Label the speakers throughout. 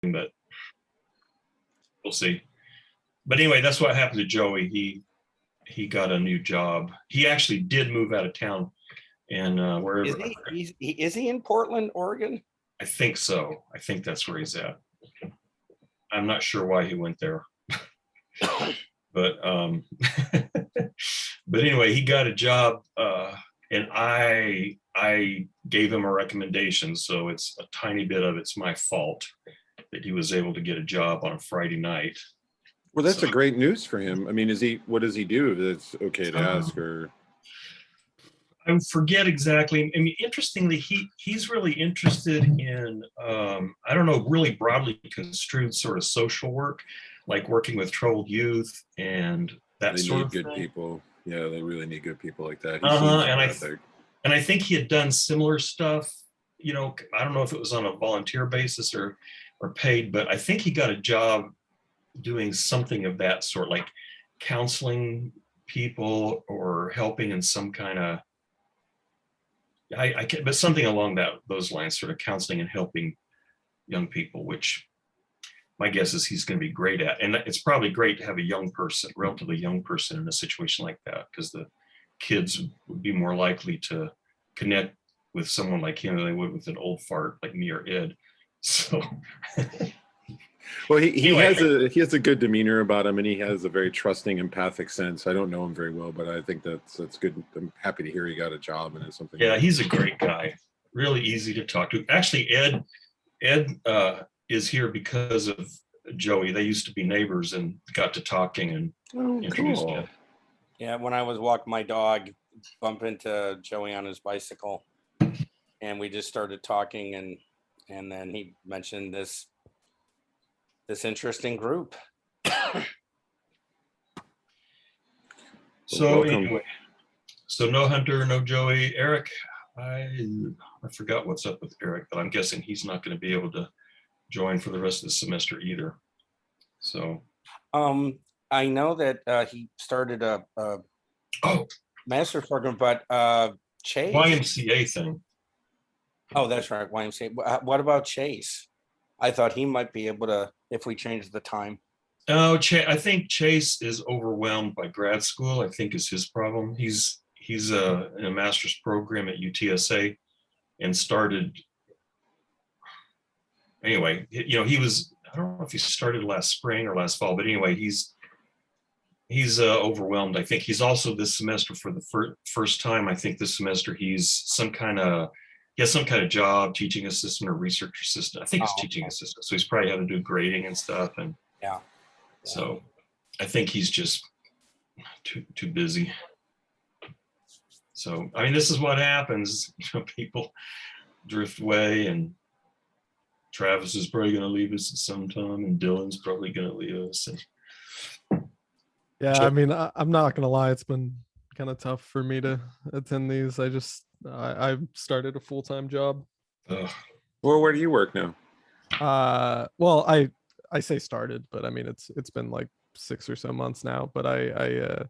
Speaker 1: but we'll see. But anyway, that's what happened to Joey. He got a new job. He actually did move out of town, and wherever.
Speaker 2: Is he in Portland, Oregon?
Speaker 1: I think so. I think that's where he's at. I'm not sure why he went there, but but anyway, he got a job, and I gave him a recommendation. So it's a tiny bit of it's my fault that he was able to get a job on a Friday night.
Speaker 3: Well, that's a great news for him. I mean, what does he do? That's okay to ask, or
Speaker 1: I forget exactly. I mean, interestingly, he's really interested in I don't know, really broadly construed sort of social work, like working with troubled youth and that
Speaker 3: they
Speaker 1: sort
Speaker 3: need
Speaker 1: of
Speaker 3: good
Speaker 1: thing.
Speaker 3: people. Yeah, they really need good people like that.
Speaker 1: And I think he had done similar stuff. You know, I don't know if it was on a volunteer basis or paid, but I think he got a job doing something of that sort, like counseling people or helping in some kind of but something along those lines, sort of counseling and helping young people, which my guess is he's going to be great at. And it's probably great to have a relatively young person in a situation like that, because the kids would be more likely to connect with someone like him than they would with an old fart like me or Ed. So
Speaker 3: well, he has a good demeanor about him, and he has a very trusting, empathic sense. I don't know him very well, but I think that's good. I'm happy to hear he got a job and it's something.
Speaker 1: Yeah, he's a great guy. Really easy to talk to. Actually, Ed is here because of Joey. They used to be neighbors and got to talking and introduced
Speaker 3: cool.
Speaker 1: Ed.
Speaker 2: Yeah, when I was walking my dog, bump into Joey on his bicycle, and we just started talking, and then he mentioned this interesting group.
Speaker 1: So anyway, so no Hunter, no Joey. Eric, I forgot what's up with Eric, but I'm guessing he's not going to be able to join for the rest of the semester either. So
Speaker 2: I know that he started a master's program, but Chase
Speaker 1: YMCA thing.
Speaker 2: Oh, that's right, YMCA. What about Chase? I thought he might be able to if we change the time.
Speaker 1: Oh, I think Chase is overwhelmed by grad school. I think is his problem. He's in a master's program at UTSA and started. Anyway, you know, he was. I don't know if he started last spring or last fall, but anyway, he's overwhelmed. I think he's also this semester for the first time. I think this semester he has some kind of job, teaching assistant or research assistant. I think it's teaching assistant. So he's probably had to do grading and stuff. And
Speaker 2: yeah.
Speaker 1: So I think he's just too busy. So, I mean, this is what happens. You know, people drift away, and Travis is probably going to leave us at some time, and Dylan's probably going to leave us.
Speaker 4: Yeah, I mean, I'm not going to lie. It's been kind of tough for me to attend these. I started a full-time job.
Speaker 3: Well, where do you work now?
Speaker 4: Well, I say started, but I mean, it's been like 6 or so months now, but I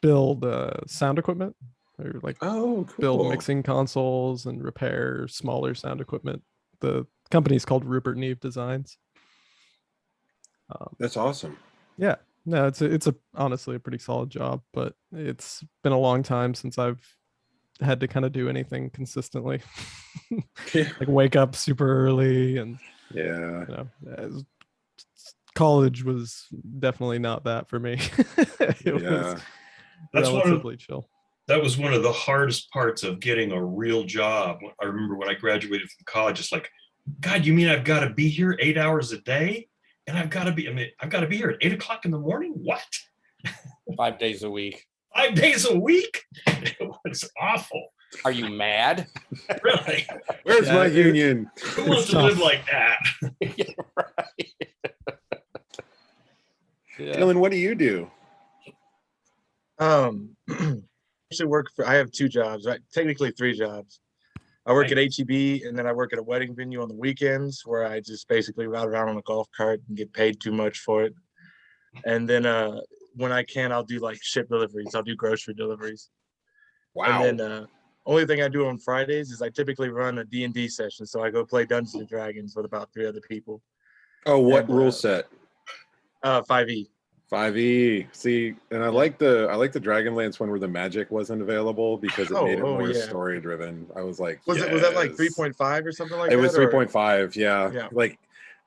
Speaker 4: build sound equipment, or like build mixing consoles and repair smaller sound equipment. The company's called Rupert Neve Designs.
Speaker 3: That's awesome.
Speaker 4: Yeah, no, it's honestly a pretty solid job, but it's been a long time since I've had to kind of do anything consistently. Like wake up super early, and
Speaker 3: yeah,
Speaker 4: you know, college was definitely not that for me. It was relatively chill.
Speaker 1: That was one of the hardest parts of getting a real job. I remember when I graduated from college, it's like, God, you mean I've got to be here 8 hours a day? And I've got to be here at 8 o'clock in the morning? What?
Speaker 2: 5 days a week.
Speaker 1: 5 days a week? It was awful.
Speaker 2: Are you mad?
Speaker 1: Really?
Speaker 3: Where's my union?
Speaker 1: Who wants to live like that?
Speaker 2: Yeah, right.
Speaker 4: Yeah.
Speaker 3: Dylan, what do you do?
Speaker 5: I have 2 jobs, right? Technically 3 jobs. I work at HEB, and then I work at a wedding venue on the weekends, where I just basically ride around on a golf cart and get paid too much for it. And then when I can, I'll do like ship deliveries. I'll do grocery deliveries.
Speaker 3: Wow.
Speaker 5: And then only thing I do on Fridays is I typically run a D&D session. So I go play Dungeons and Dragons with about 3 other people.
Speaker 3: Oh, what
Speaker 5: And,
Speaker 3: rule set?
Speaker 5: 5e.
Speaker 3: 5e. See, and I like the Dragonlance one where the magic wasn't available because it made it more
Speaker 5: Yeah.
Speaker 3: story driven. I was like,
Speaker 5: Was that like
Speaker 3: yes.
Speaker 5: 3.5 or something like
Speaker 3: It
Speaker 5: that?
Speaker 3: was 3.5, yeah.
Speaker 5: Yeah.
Speaker 3: Like,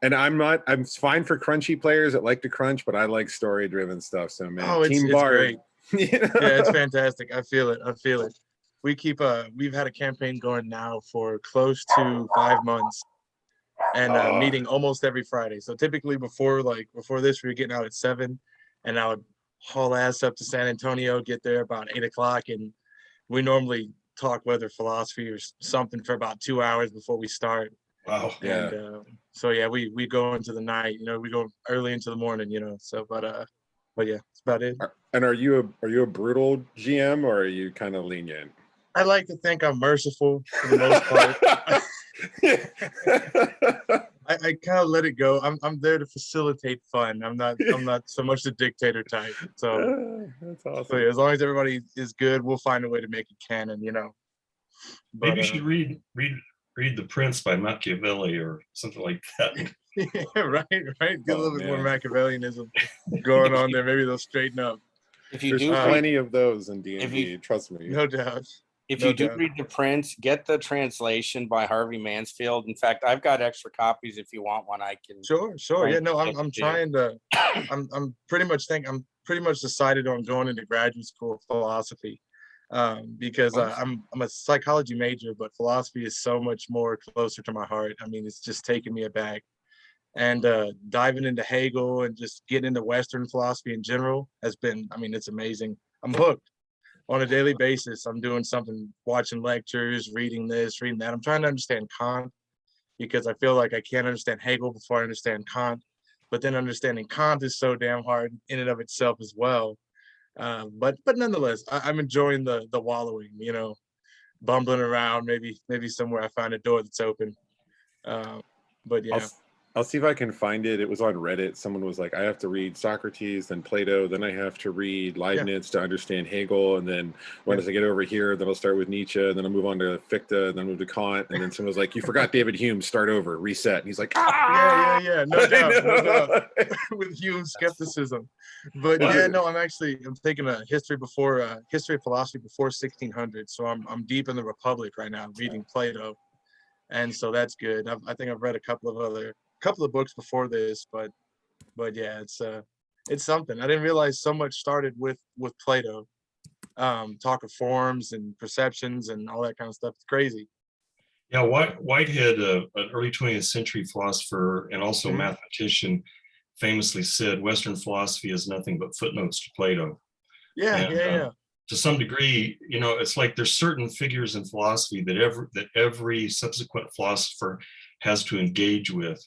Speaker 3: and I'm fine for crunchy players that like to crunch, but I like story driven stuff. So man,
Speaker 5: It's
Speaker 3: Team Bard.
Speaker 5: great.
Speaker 3: You know?
Speaker 5: Yeah, it's fantastic. I feel it. We've had a campaign going now for close to 5 months, and meeting almost every Friday. So typically before this, we were getting out at 7, and I would haul ass up to San Antonio, get there about 8 o'clock, and we normally talk weather philosophy or something for about 2 hours before we start.
Speaker 1: Wow.
Speaker 3: Yeah.
Speaker 5: And so yeah, we go into the night, we go early into the morning, so but yeah, that's about it.
Speaker 3: And are you a brutal GM or are you kind of lenient?
Speaker 5: I like to think I'm merciful for the most part. I kind of let it go. I'm there to facilitate fun. I'm not so much the dictator type. So
Speaker 3: that's awesome.
Speaker 5: So yeah, as long as everybody is good, we'll find a way to make it canon, But,
Speaker 1: maybe you should read The Prince by Machiavelli or something like that.
Speaker 5: yeah, right. Get a little bit more
Speaker 3: man.
Speaker 5: Machiavellianism going on there. Maybe they'll straighten up.
Speaker 2: If you
Speaker 3: There's
Speaker 2: do
Speaker 3: plenty of those in D&D, trust me.
Speaker 5: No doubt.
Speaker 2: If
Speaker 5: No
Speaker 2: you do
Speaker 5: doubt.
Speaker 2: read The Prince, get the translation by Harvey Mansfield. In fact, I've got extra copies. If you want one, I can.
Speaker 5: Sure. Yeah, no, I'm trying to. I'm pretty much decided on going into graduate school of philosophy, because I'm a psychology major, but philosophy is so much more closer to my heart. I mean, it's just taking me aback, and diving into Hegel and just getting into Western philosophy in general has been. I mean, it's amazing. I'm hooked. On a daily basis, I'm doing something, watching lectures, reading this, reading that. I'm trying to understand Kant because I feel like I can't understand Hegel before I understand Kant. But then understanding Kant is so damn hard in and of itself as well. But nonetheless, I'm enjoying the wallowing, bumbling around. Maybe somewhere I find a door that's open. But yeah.
Speaker 3: I'll see if I can find it. It was on Reddit. Someone was like, I have to read Socrates, then Plato, then I have to read Leibniz to understand Hegel. And then once I get over here, then I'll start with Nietzsche, and then I'll move on to Fichte, and then move to Kant. And then someone was like, you forgot David Hume, start over, reset. And he's like,
Speaker 5: Yeah. No doubt. With Hume skepticism. But yeah, no, I'm taking a history of philosophy before 1600. So I'm deep in the Republic right now, reading Plato. And so that's good. I think I've read a couple of books before this, but yeah, it's something. I didn't realize so much started with Plato. Talk of forms and perceptions and all that kind of stuff. It's crazy.
Speaker 1: Yeah, Whitehead, an early 20th century philosopher and also mathematician, famously said Western philosophy is nothing but footnotes to Plato.
Speaker 5: Yeah.
Speaker 1: To some degree, it's like there's certain figures in philosophy that every subsequent philosopher has to engage with.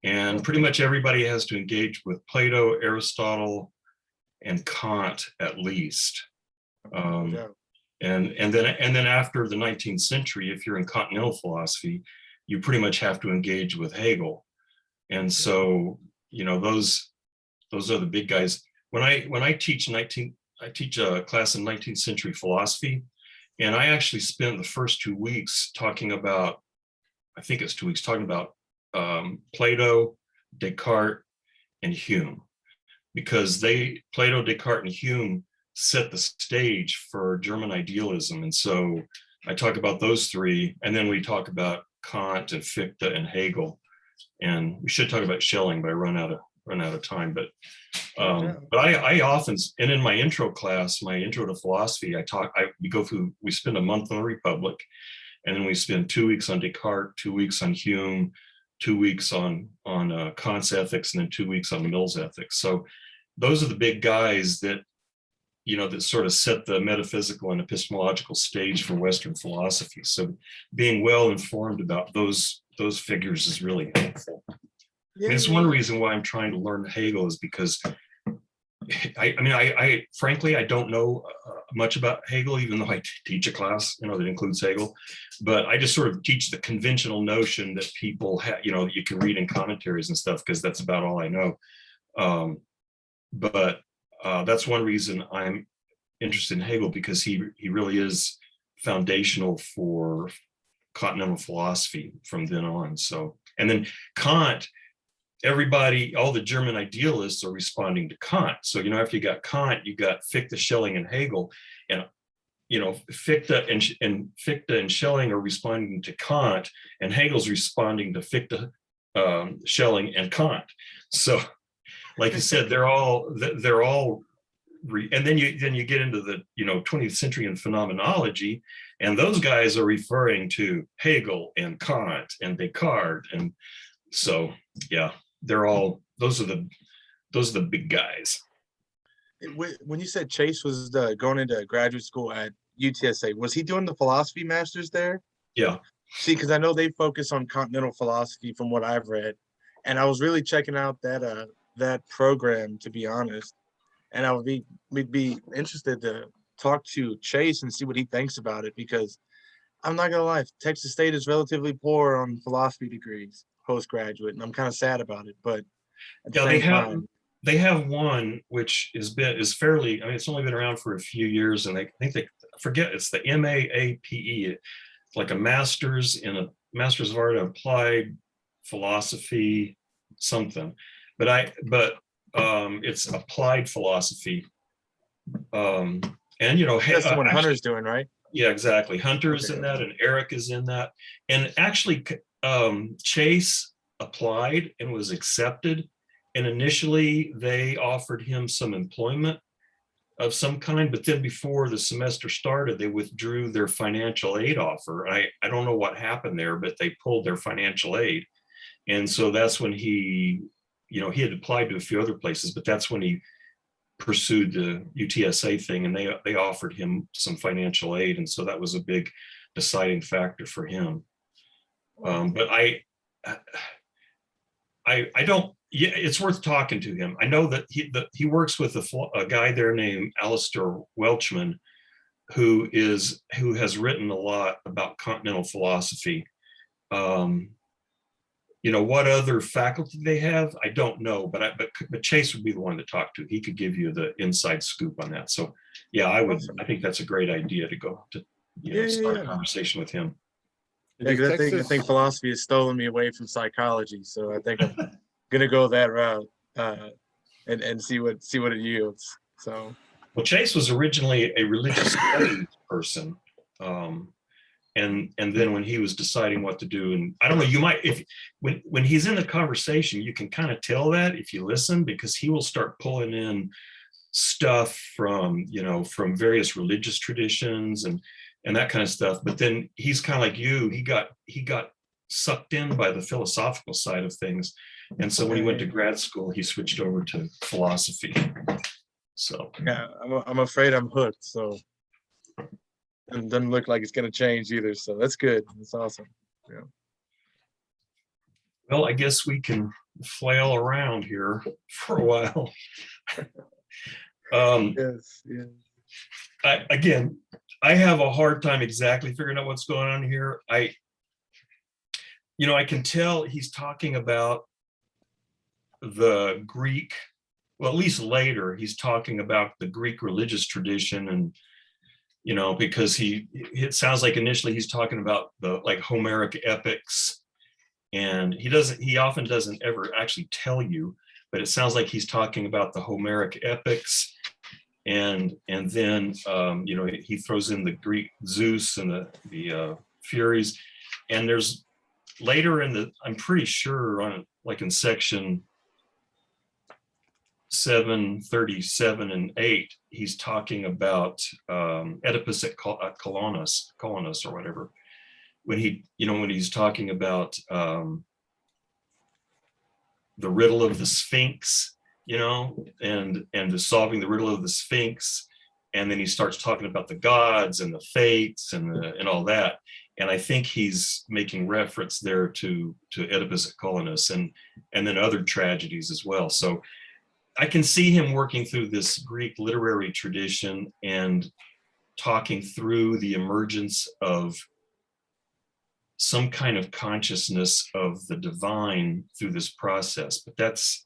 Speaker 1: And pretty much everybody has to engage with Plato, Aristotle, and Kant at least. And then after the 19th century, if you're in continental philosophy, you pretty much have to engage with Hegel. And so, those are the big guys. When I teach a class in 19th century philosophy, and I actually spent the first 2 weeks talking about, I think it's 2 weeks, talking about Plato, Descartes, and Hume, because Plato, Descartes, and Hume set the stage for German idealism. And so I talk about those three, and then we talk about Kant and Fichte and Hegel, and we should talk about Schelling, but I run out of time. But I often, and in my intro class, my intro to philosophy, we spend a month on the Republic, and then we spend 2 weeks on Descartes, 2 weeks on Hume, 2 weeks on Kant's ethics, and then 2 weeks on Mill's ethics. So those are the big guys that that sort of set the metaphysical and epistemological stage for Western philosophy. So being well informed about those figures is really helpful. It's one reason why I'm trying to learn Hegel, is because I frankly, I don't know much about Hegel, even though I teach a class, that includes Hegel, but I just sort of teach the conventional notion that people have, that you can read in commentaries and stuff, because that's about all I know. But that's one reason I'm interested in Hegel, because he really is foundational for continental philosophy from then on. So, and then Kant everybody, all the German idealists are responding to Kant. So, after you got Kant, you got Fichte, Schelling, and Hegel. And, Fichte and Schelling are responding to Kant, and Hegel's responding to Fichte, Schelling, and Kant. So, like you said, they're all, and then you get into the 20th century and phenomenology, and those guys are referring to Hegel and Kant and Descartes, and so yeah, they're all, those are the big guys.
Speaker 5: When you said Chase was going into graduate school at UTSA, was he doing the philosophy masters there?
Speaker 1: Yeah.
Speaker 5: See, because I know they focus on continental philosophy from what I've read, and I was really checking out that program, to be honest. And we'd be interested to talk to Chase and see what he thinks about it, because I'm not gonna lie, Texas State is relatively poor on philosophy degrees postgraduate, and I'm kind of sad about it. But at the same time,
Speaker 1: they have one which is fairly, I mean, it's only been around for a few years, and I forget, it's the MAAPE. It's like a master's of art in applied philosophy something, but it's applied philosophy. And
Speaker 5: that's the one Hunter's doing, right?
Speaker 1: Yeah, exactly. Hunter's in that, and Eric is in that. And actually, Chase applied and was accepted. And initially, they offered him some employment of some kind, but then before the semester started, they withdrew their financial aid offer. I don't know what happened there, but they pulled their financial aid. And so that's when he had applied to a few other places, but that's when he pursued the UTSA thing, and they offered him some financial aid. And so that was a big deciding factor for him. But I don't, yeah, it's worth talking to him. I know that he works with a guy there named Alistair Welchman, who has written a lot about continental philosophy. What other faculty they have, I don't know, but Chase would be the one to talk to. He could give you the inside scoop on that. So yeah, I think that's a great idea to go to start a conversation with him.
Speaker 5: Yeah, I think philosophy has stolen me away from psychology, so I think I'm gonna go that route and see what it yields. So,
Speaker 1: well, Chase was originally a religious studies person, and then when he was deciding what to do, and I don't know, you might, when he's in the conversation, you can kind of tell that if you listen, because he will start pulling in stuff from various religious traditions and that kind of stuff. But then he's kind of like you, he got sucked in by the philosophical side of things. And so when he went to grad school, he switched over to philosophy. So
Speaker 5: yeah, I'm afraid I'm hooked. So it doesn't look like it's going to change either. So that's good. That's awesome. Yeah.
Speaker 1: Well, I guess we can flail around here for a while.
Speaker 5: Yes.
Speaker 1: I have a hard time exactly figuring out what's going on here. I can tell he's talking about the Greek, well, at least later, he's talking about the Greek religious tradition, and because it sounds like initially he's talking about the like Homeric epics, and he often doesn't ever actually tell you, but it sounds like he's talking about the Homeric epics, and then he throws in the Greek Zeus and the Furies, and there's later I'm pretty sure in section 737 and 8, he's talking about Oedipus at Colonus or whatever, when he's talking about the riddle of the Sphinx, and solving the riddle of the Sphinx, and then he starts talking about the gods and the fates and all that. And I think he's making reference there to Oedipus at Colonus and then other tragedies as well. So I can see him working through this Greek literary tradition and talking through the emergence of some kind of consciousness of the divine through this process. But that's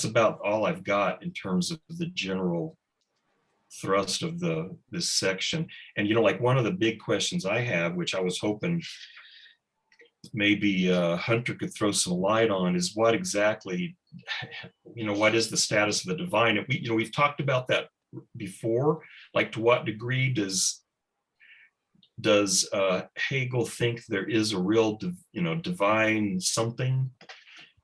Speaker 1: about all I've got in terms of the general thrust of this section. And like one of the big questions I have, which I was hoping maybe Hunter could throw some light on is what exactly, what is the status of the divine? And we've talked about that before, like to what degree does Hegel think there is a real, divine something?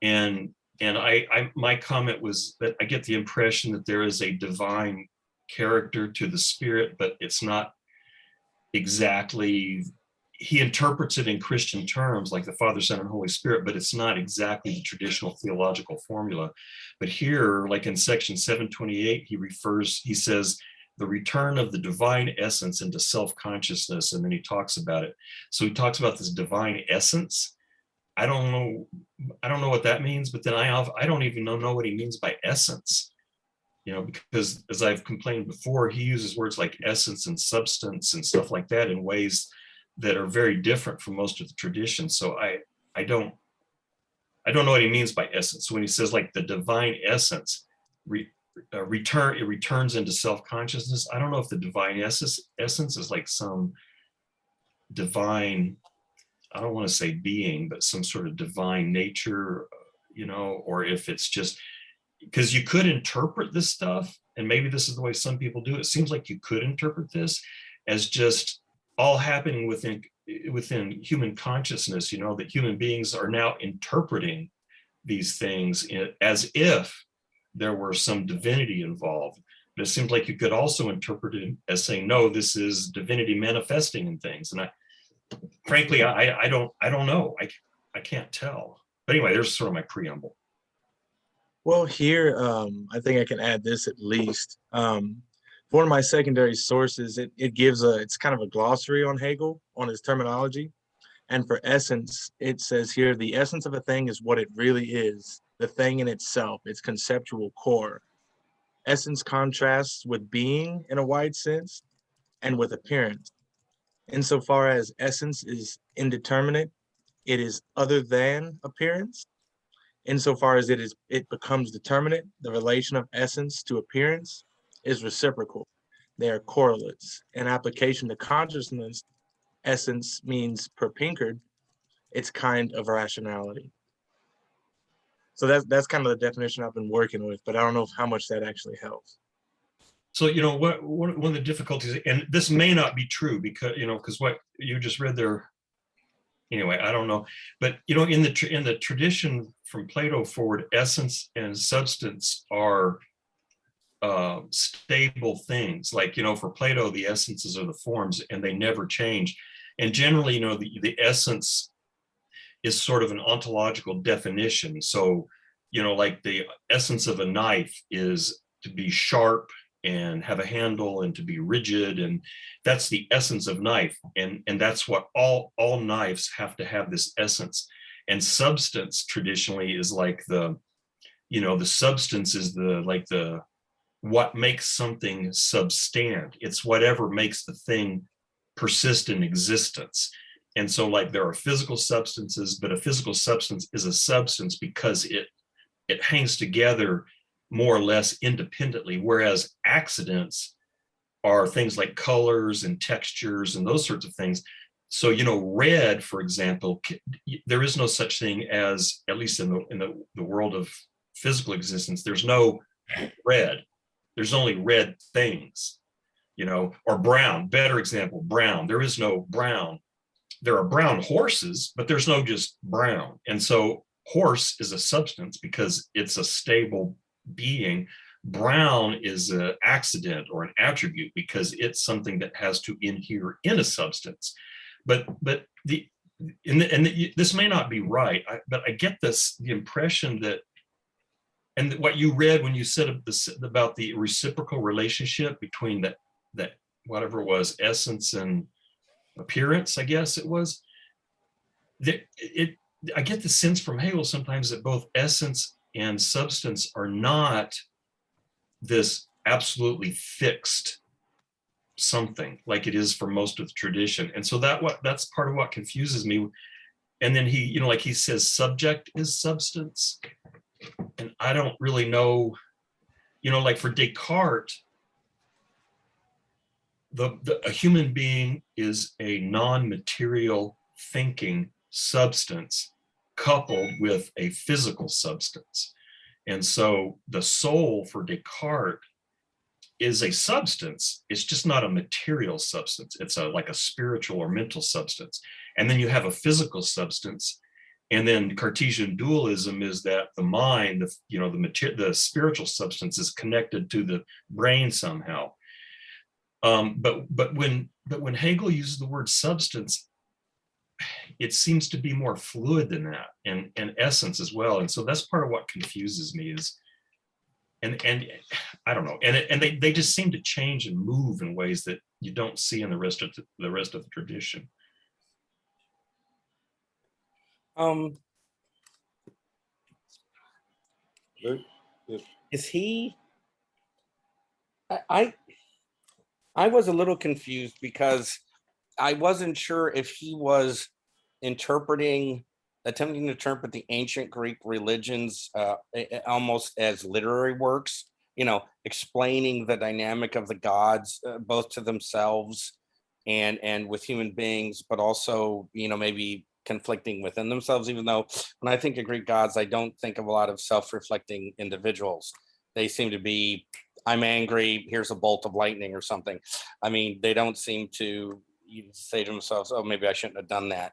Speaker 1: And my comment was that I get the impression that there is a divine character to the spirit, but it's not exactly, he interprets it in Christian terms like the Father, Son, and Holy Spirit, but it's not exactly the traditional theological formula. But here, like in section 728, he says, the return of the divine essence into self-consciousness, and then he talks about it. So he talks about this divine essence. I don't know what that means, but then I don't even know what he means by essence, because as I've complained before, he uses words like essence and substance and stuff like that in ways that are very different from most of the traditions. So I don't know what he means by essence. So when he says like the divine essence it returns into self-consciousness, I don't know if the divine essence is like some divine, I don't want to say being, but some sort of divine nature, or if it's just, because you could interpret this stuff, and maybe this is the way some people do it. It seems like you could interpret this as just all happening within human consciousness, that human beings are now interpreting these things as if there were some divinity involved. But it seems like you could also interpret it as saying, no, this is divinity manifesting in things. And frankly, I don't know. I can't tell. But anyway, there's sort of my preamble.
Speaker 5: Well, here, I think I can add this at least. One of my secondary sources, it gives it's kind of a glossary on Hegel, on his terminology. And for essence, it says here, the essence of a thing is what it really is, the thing in itself, its conceptual core. Essence contrasts with being in a wide sense and with appearance. Insofar as essence is indeterminate, it is other than appearance. Insofar as it becomes determinate, the relation of essence to appearance is reciprocal. They are correlates. In application to consciousness, essence means per Pinkard, it's kind of rationality. So that's kind of the definition I've been working with, but I don't know how much that actually helps.
Speaker 1: So, one of the difficulties, and this may not be true because what you just read there, anyway, I don't know, but in the tradition from Plato forward, essence and substance are stable things. Like, for Plato, the essences are the forms and they never change. And generally, the essence is sort of an ontological definition. So, like the essence of a knife is to be sharp and have a handle and to be rigid, and that's the essence of knife, and that's what all knives have to have, this essence. And substance traditionally is like the substance is the what makes something substand. It's whatever makes the thing persist in existence. And so like there are physical substances, but a physical substance is a substance because it hangs together more or less independently, whereas accidents are things like colors and textures and those sorts of things. So, red, for example, there is no such thing as, at least in the world of physical existence, there's no red. There's only red things, or brown. Better example, brown. There is no brown. There are brown horses, but there's no just brown. And so horse is a substance because it's a stable being. Brown is an accident or an attribute because it's something that has to inhere in a substance. But this may not be right, but I get the impression that, and what you read when you said about the reciprocal relationship between that whatever it was, essence and appearance, I guess it was, I get the sense from Hegel sometimes that both essence and substance are not this absolutely fixed something like it is for most of the tradition. And so that's part of what confuses me. And then he, like he says, subject is substance. And I don't really know, like for Descartes, a human being is a non-material thinking substance coupled with a physical substance. And so the soul for Descartes is a substance. It's just not a material substance. It's like a spiritual or mental substance. And then you have a physical substance. And then Cartesian dualism is that the mind, the spiritual substance is connected to the brain somehow. But when Hegel uses the word substance, it seems to be more fluid than that, and essence as well. And so that's part of what confuses me is, and I don't know, and they just seem to change and move in ways that you don't see in the rest of the tradition.
Speaker 2: Is he? I was a little confused because I wasn't sure if he was attempting to interpret the ancient Greek religions almost as literary works, explaining the dynamic of the gods, both to themselves and with human beings, but also, maybe conflicting within themselves, even though when I think of Greek gods, I don't think of a lot of self-reflecting individuals. They seem to be, I'm angry, here's a bolt of lightning or something. I mean, they don't seem to say to themselves, oh, maybe I shouldn't have done that.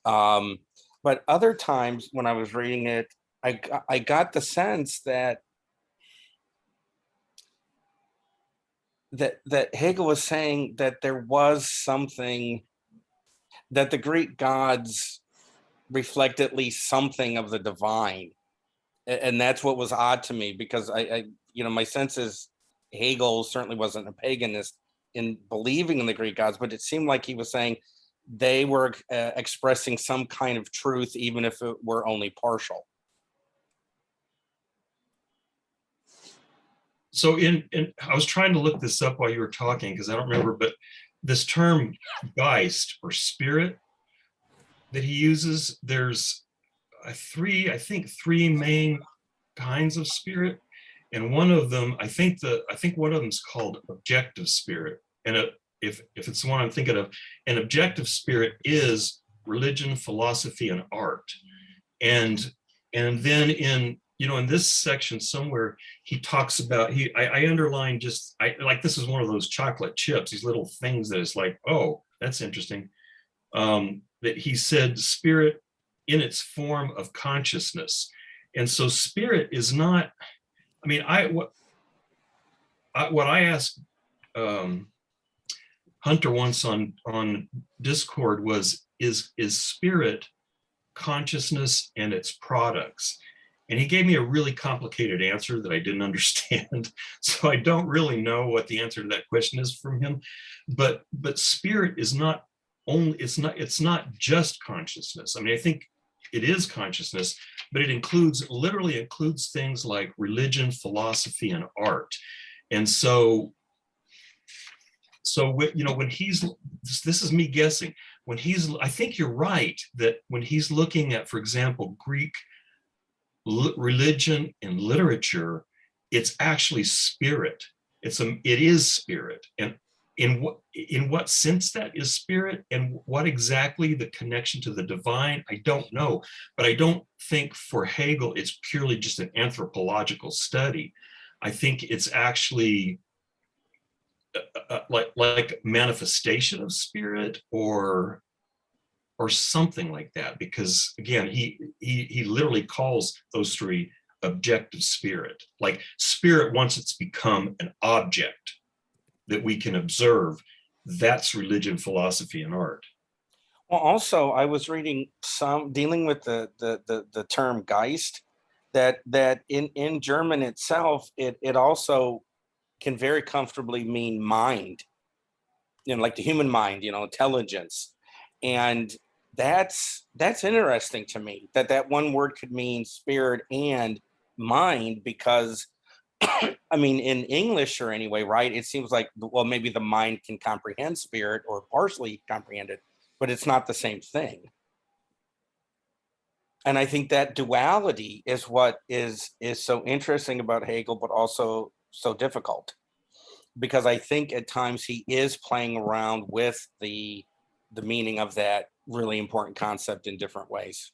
Speaker 2: But other times when I was reading it, I got the sense that Hegel was saying that there was something, that the Greek gods reflect at least something of the divine. And that's what was odd to me, because I my sense is Hegel certainly wasn't a paganist in believing in the Greek gods, but it seemed like he was saying they were expressing some kind of truth, even if it were only partial.
Speaker 1: So I was trying to look this up while you were talking, because I don't remember, but this term Geist or spirit that he uses, there's three main kinds of spirit. And one of them, I think one of them is called objective spirit. And if it's the one I'm thinking of, an objective spirit is religion, philosophy, and art. And then in this section somewhere, he talks about, I underlined like this is one of those chocolate chips, these little things that is like, oh, that's interesting. That he said spirit in its form of consciousness. And so spirit is not, I mean, what I asked Hunter once on Discord was, is spirit consciousness and its products? And he gave me a really complicated answer that I didn't understand. So I don't really know what the answer to that question is from him. But spirit is not only, it's not just consciousness. I mean, I think it is consciousness, but it literally includes things like religion, philosophy, and art. And so when he's, this is me guessing, I think you're right that when he's looking at, for example, Greek religion and literature, it's actually spirit. It is spirit. And in what sense that is spirit, and what exactly the connection to the divine, I don't know. But I don't think for Hegel it's purely just an anthropological study. I think it's actually like manifestation of spirit or something like that, because again, he literally calls those three objective spirit. Like spirit, once it's become an object that we can observe, that's religion, philosophy, and art.
Speaker 2: Well, also, I was reading some dealing with the term Geist, that in German itself, it also can very comfortably mean mind, like the human mind, intelligence. And that's interesting to me, that one word could mean spirit and mind, because I mean, in English or anyway, right? It seems like, well, maybe the mind can comprehend spirit or partially comprehend it, but it's not the same thing. And I think that duality is what is so interesting about Hegel, but also so difficult, because I think at times he is playing around with the meaning of that really important concept in different ways.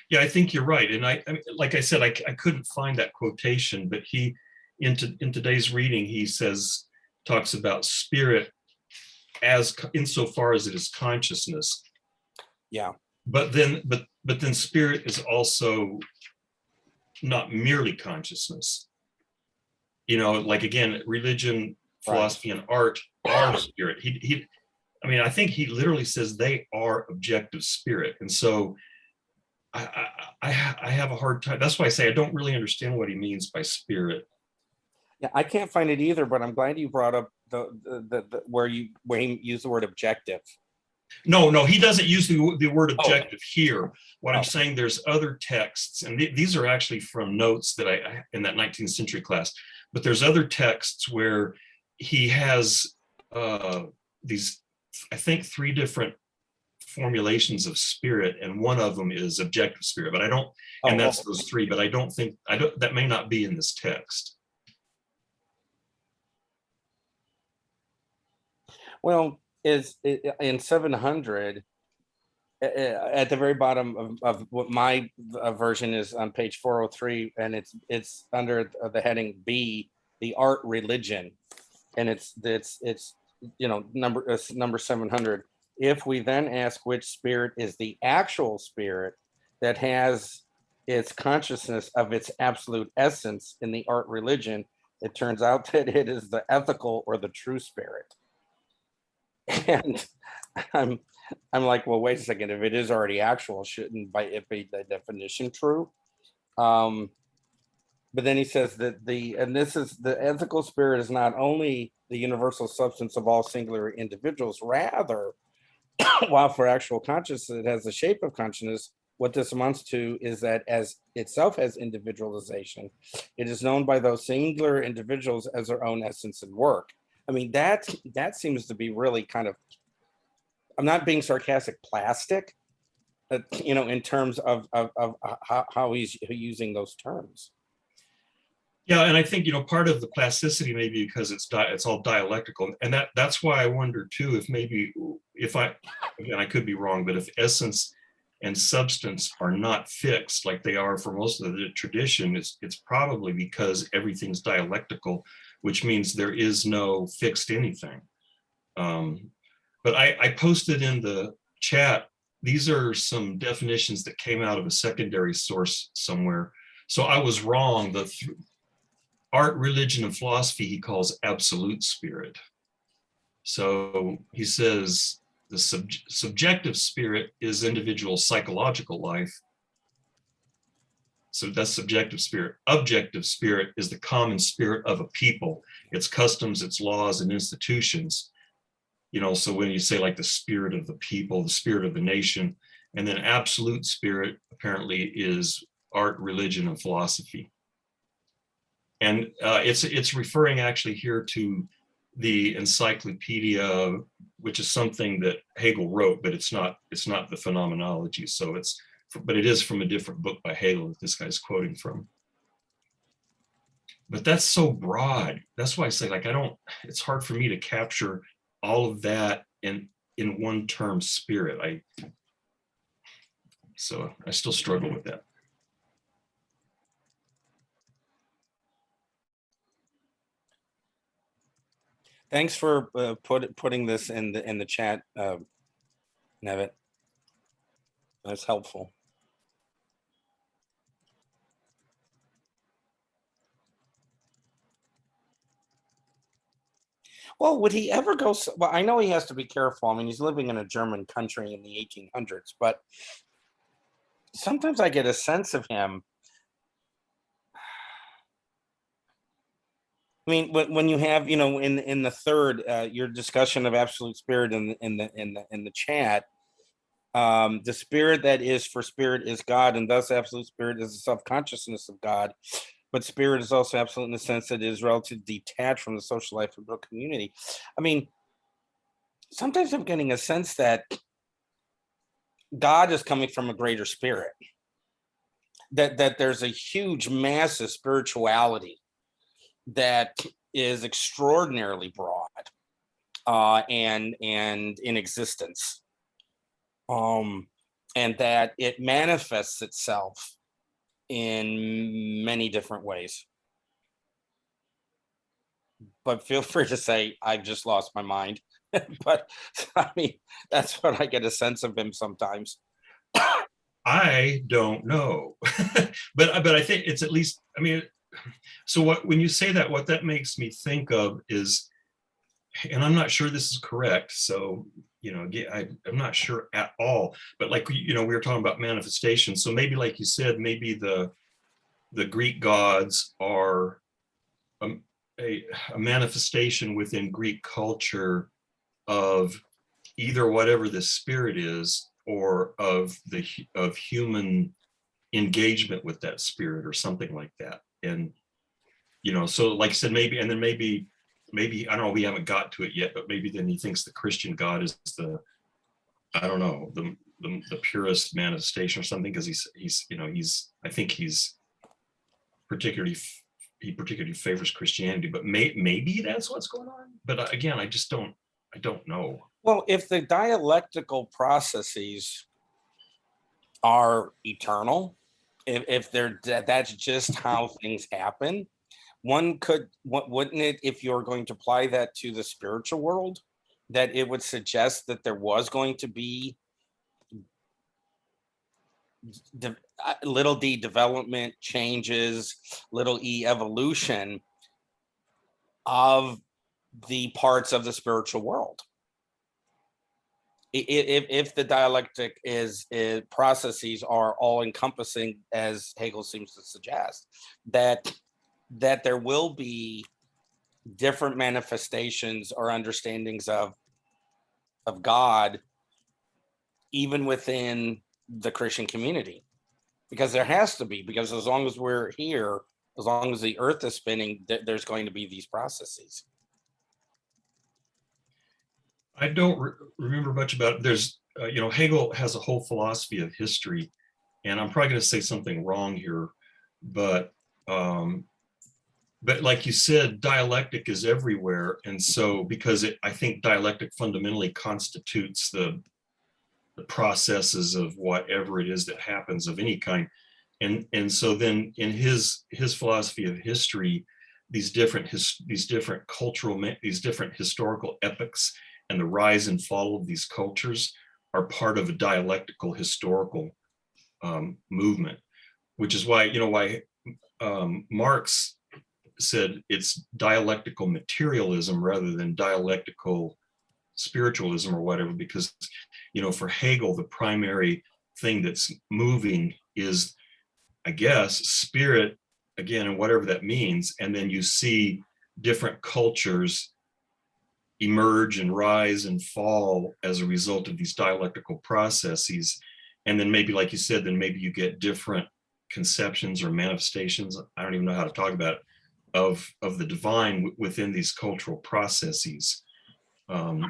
Speaker 1: Yeah, I think you're right. And I mean, like I said, I couldn't find that quotation, but he, in today's reading, he talks about spirit as insofar as it is consciousness.
Speaker 2: Yeah.
Speaker 1: But then spirit is also not merely consciousness. You know, like again, religion, philosophy, and art are spirit. I mean, I think he literally says they are objective spirit. And so I have a hard time. That's why I say I don't really understand what he means by spirit.
Speaker 2: Yeah, I can't find it either, but I'm glad you brought up the where he used the word objective.
Speaker 1: No, he doesn't use the word objective here. What I'm saying, there's other texts, and these are actually from notes that I in that 19th century class, but there's other texts where he has these, I think, 3 different formulations of spirit, and one of them is objective spirit, but I don't, and that's those 3, but I don't think, that may not be in this text.
Speaker 2: Well, is in 700 at the very bottom of what my version is on page 403, and it's under the heading B, the art religion, and it's you know, number 700. If we then ask which spirit is the actual spirit that has its consciousness of its absolute essence in the art religion, it turns out that it is the ethical or the true spirit. And I'm like, well, wait a second. If it is already actual, shouldn't by it be the definition true? But then he says that the ethical spirit is not only the universal substance of all singular individuals, rather, while for actual consciousness it has the shape of consciousness, what this amounts to is that as itself has individualization, it is known by those singular individuals as their own essence and work. I mean, that seems to be really kind of, I'm not being sarcastic, plastic, you know, in terms of how he's using those terms.
Speaker 1: Yeah, and I think, you know, part of the plasticity may be because it's all dialectical, and that's why I wonder too if maybe again, I could be wrong, but if essence and substance are not fixed like they are for most of the tradition, it's probably because everything's dialectical, which means there is no fixed anything. But I posted in the chat, these are some definitions that came out of a secondary source somewhere. So I was wrong. The art, religion, and philosophy he calls absolute spirit. So he says the subjective spirit is individual psychological life. So that's subjective spirit. Objective spirit is the common spirit of a people, its customs, its laws, and institutions. You know, so when you say like the spirit of the people, the spirit of the nation, and then absolute spirit apparently is art, religion, and philosophy. And it's referring actually here to the encyclopedia, which is something that Hegel wrote, but it's not the Phenomenology. So but it is from a different book by Hegel that this guy's quoting from. But that's so broad. That's why I say, like, it's hard for me to capture all of that in one term, spirit. So I still struggle with that.
Speaker 2: Thanks for putting this in the chat, Nevitt. That's helpful. Well, would he ever go? Well, I know he has to be careful. I mean, he's living in a German country in the 1800s, but sometimes I get a sense of him. I mean, when you have, you know, in the third, your discussion of absolute spirit in the chat, the spirit that is for spirit is God, and thus absolute spirit is the self-consciousness of God. But spirit is also absolute in the sense that it is relatively detached from the social life of the community. I mean, sometimes I'm getting a sense that God is coming from a greater spirit, that there's a huge, massive spirituality that is extraordinarily broad and in existence. and that it manifests itself in many different ways. But feel free to say, I've just lost my mind. But I mean, that's what I get a sense of him sometimes.
Speaker 1: I don't know, but I think it's at least, I mean, so when you say that, what that makes me think of is, and I'm not sure this is correct, so I'm not sure at all, but like we were talking about manifestation, so maybe like you said, maybe the Greek gods are a manifestation within Greek culture of either whatever the spirit is, or of human engagement with that spirit or something like that. And so like I said, maybe, and then maybe I don't know, we haven't got to it yet, but maybe then he thinks the Christian God is I don't know, the purest manifestation or something, because he's I think he particularly favors Christianity, but maybe that's what's going on. But again, I don't know.
Speaker 2: Well, if the dialectical processes are eternal, if that's just how things happen, wouldn't it, if you're going to apply that to the spiritual world, that it would suggest that there was going to be little d development, changes, little e evolution of the parts of the spiritual world? If the dialectic is processes are all encompassing, as Hegel seems to suggest, that there will be different manifestations or understandings of God, even within the Christian community, because there has to be, because as long as we're here, as long as the earth is spinning, there's going to be these processes.
Speaker 1: I don't remember much about it. There's, Hegel has a whole philosophy of history, and I'm probably going to say something wrong here, but like you said, dialectic is everywhere, and so because I think dialectic fundamentally constitutes the processes of whatever it is that happens of any kind, and so then in his philosophy of history, these different cultural, these different historical epochs and the rise and fall of these cultures are part of a dialectical historical movement, which is why Marx said it's dialectical materialism rather than dialectical spiritualism or whatever, because for Hegel, the primary thing that's moving is, I guess, spirit, again, and whatever that means. And then you see different cultures emerge and rise and fall as a result of these dialectical processes. And then maybe, like you said, then maybe you get different conceptions or manifestations, I don't even know how to talk about it, of the divine within these cultural processes.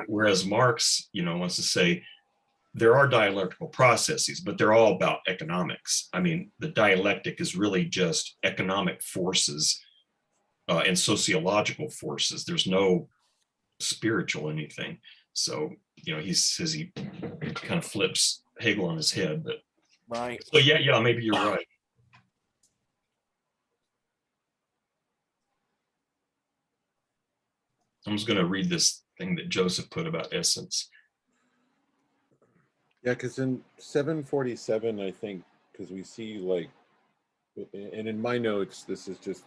Speaker 1: Whereas Marx, wants to say there are dialectical processes, but they're all about economics. I mean, the dialectic is really just economic forces and sociological forces. There's no spiritual anything. So, he says he kind of flips Hegel on his head, but
Speaker 2: right.
Speaker 1: So yeah, maybe you're right. I'm just going to read this thing that Joseph put about essence.
Speaker 3: Yeah, because in 747, I think, because we see and in my notes, this is just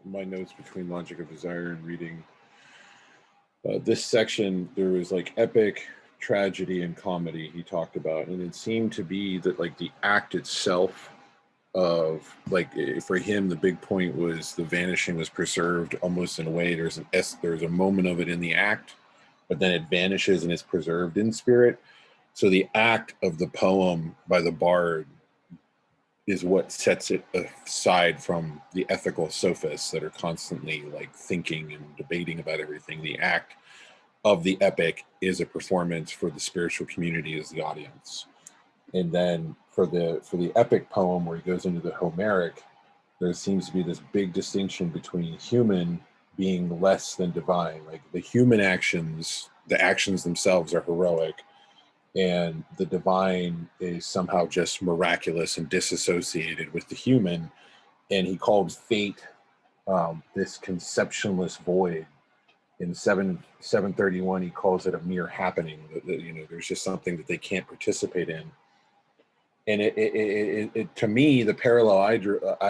Speaker 3: my notes between Logic of Desire and reading this section, there was epic, tragedy, and comedy he talked about, and it seemed to be that the act itself of for him, the big point was the vanishing was preserved almost in a way. There's a moment of it in the act, but then it vanishes and is preserved in spirit. So the act of the poem by the bard is what sets it aside from the ethical sophists that are constantly thinking and debating about everything. The act of the epic is a performance for the spiritual community as the audience. And then for the epic poem where he goes into the Homeric, there seems to be this big distinction between human being less than divine. The human actions, the actions themselves are heroic, and the divine is somehow just miraculous and disassociated with the human. And he called fate this conceptionless void. In 731, he calls it a mere happening. You know, there's just something that they can't participate in. And it to me, the parallel I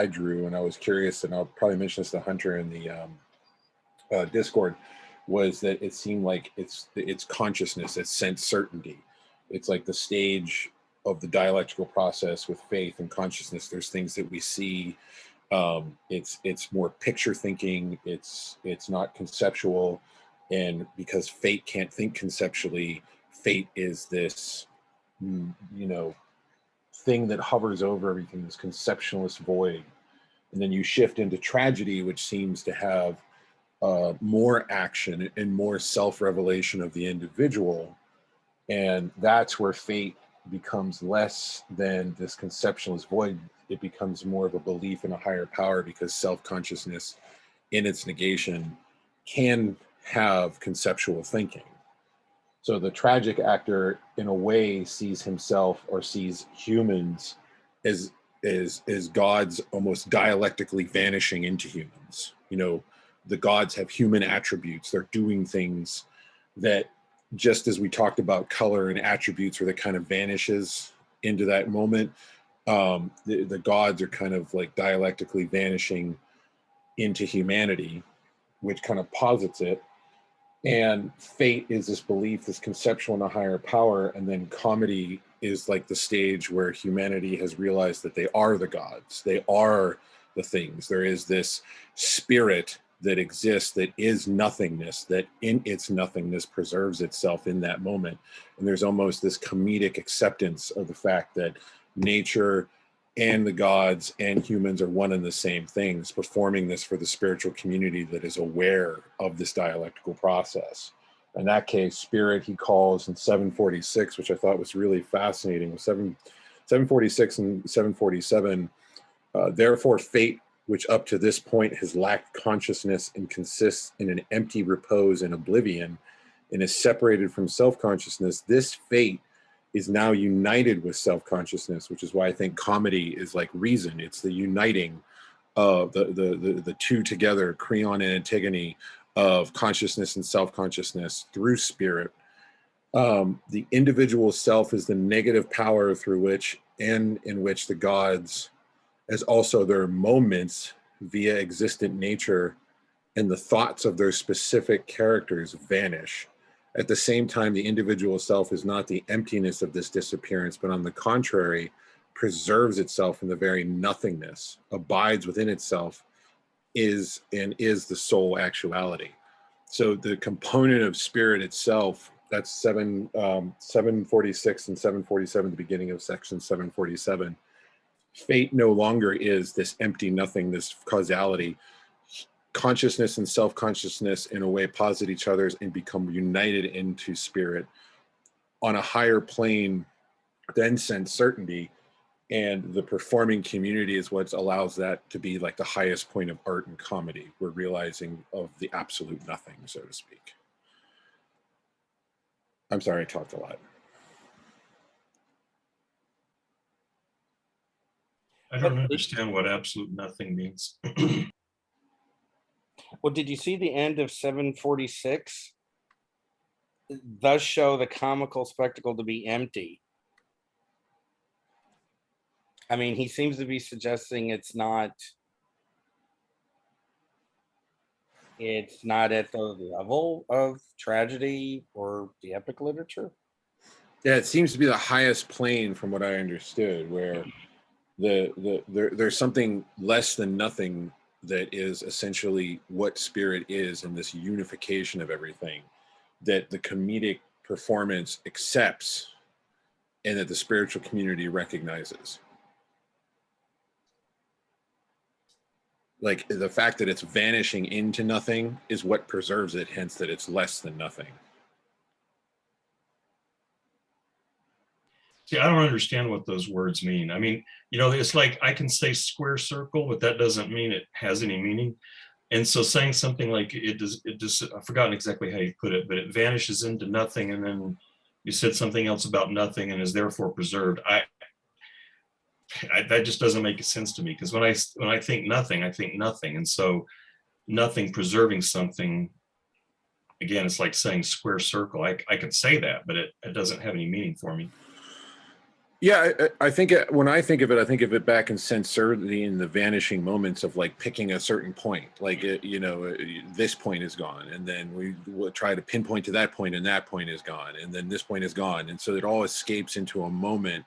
Speaker 3: drew, and I was curious, and I'll probably mention this to Hunter in the Discord, was that it seemed like it's consciousness, it's sense certainty. It's like the stage of the dialectical process with faith and consciousness. There's things that we see. It's more picture thinking. It's not conceptual, and because fate can't think conceptually, fate is this, you know, thing that hovers over everything, this conceptualist void. And then you shift into tragedy, which seems to have more action and more self-revelation of the individual. And that's where fate becomes less than this conceptualist void. It becomes more of a belief in a higher power, because self-consciousness in its negation can have conceptual thinking. So the tragic actor, in a way, sees himself or sees humans as gods almost dialectically vanishing into humans. You know, the gods have human attributes. They're doing things that, just as we talked about color and attributes, where that kind of vanishes into that moment, the gods are kind of like dialectically vanishing into humanity, which kind of posits it. And fate is this belief, this conceptual in a higher power. And then comedy is like the stage where humanity has realized that they are the gods. They are the things. There is this spirit that exists, that is nothingness, that in its nothingness preserves itself in that moment. And there's almost this comedic acceptance of the fact that nature and the gods and humans are one and the same things, performing this for the spiritual community that is aware of this dialectical process. In that case, spirit he calls in 746, which I thought was really fascinating. 746 and 747, therefore fate, which up to this point has lacked consciousness and consists in an empty repose and oblivion, and is separated from self-consciousness, this fate is now united with self-consciousness, which is why I think comedy is like reason. It's the uniting of the two together, Creon and Antigone, of consciousness and self-consciousness through spirit. The individual self is the negative power through which, and in which the gods, as also their moments via existent nature and the thoughts of their specific characters, vanish. At the same time, the individual self is not the emptiness of this disappearance, but on the contrary, preserves itself in the very nothingness, abides within itself, is the sole actuality. So the component of spirit itself, that's 746 and 747, the beginning of section 747. Fate no longer is this empty nothing, this causality. Consciousness and self-consciousness in a way posit each other and become united into spirit on a higher plane than sense certainty. And the performing community is what allows that to be like the highest point of art and comedy. We're realizing of the absolute nothing, so to speak. I'm sorry, I talked a lot.
Speaker 1: I don't understand what absolute nothing means.
Speaker 2: Well, did you see the end of 746? It does show the comical spectacle to be empty. I mean, he seems to be suggesting it's not at the level of tragedy or the epic literature.
Speaker 3: Yeah, it seems to be the highest plane from what I understood, where there's something less than nothing that is essentially what spirit is, and this unification of everything that the comedic performance accepts and that the spiritual community recognizes. Like the fact that it's vanishing into nothing is what preserves it, hence that it's less than nothing.
Speaker 1: See, I don't understand what those words mean. I mean, you know, it's like I can say square circle, but that doesn't mean it has any meaning. And so saying something like it does, I've forgotten exactly how you put it, but it vanishes into nothing and then you said something else about nothing and is therefore preserved. That just doesn't make sense to me, because when I think nothing, I think nothing. And so nothing preserving something, again, it's like saying square circle. I could say that, but it doesn't have any meaning for me.
Speaker 3: Yeah, I think when I think of it back in sensority in the vanishing moments of like picking a certain point, like, this point is gone. And then we will try to pinpoint to that point, and that point is gone. And then this point is gone. And so it all escapes into a moment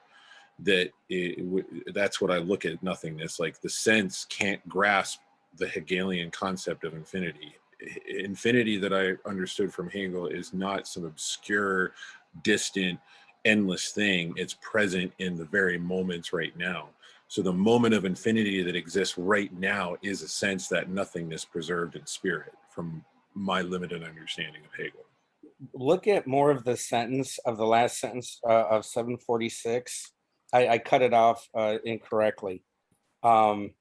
Speaker 3: that's what I look at nothingness. Like the sense can't grasp the Hegelian concept of infinity. Infinity that I understood from Hegel is not some obscure, distant, endless thing. It's present in the very moments right now. So the moment of infinity that exists right now is a sense that nothingness preserved in spirit, from my limited understanding of Hegel.
Speaker 2: Look at more of the sentence of the last sentence of 746. I cut it off incorrectly. The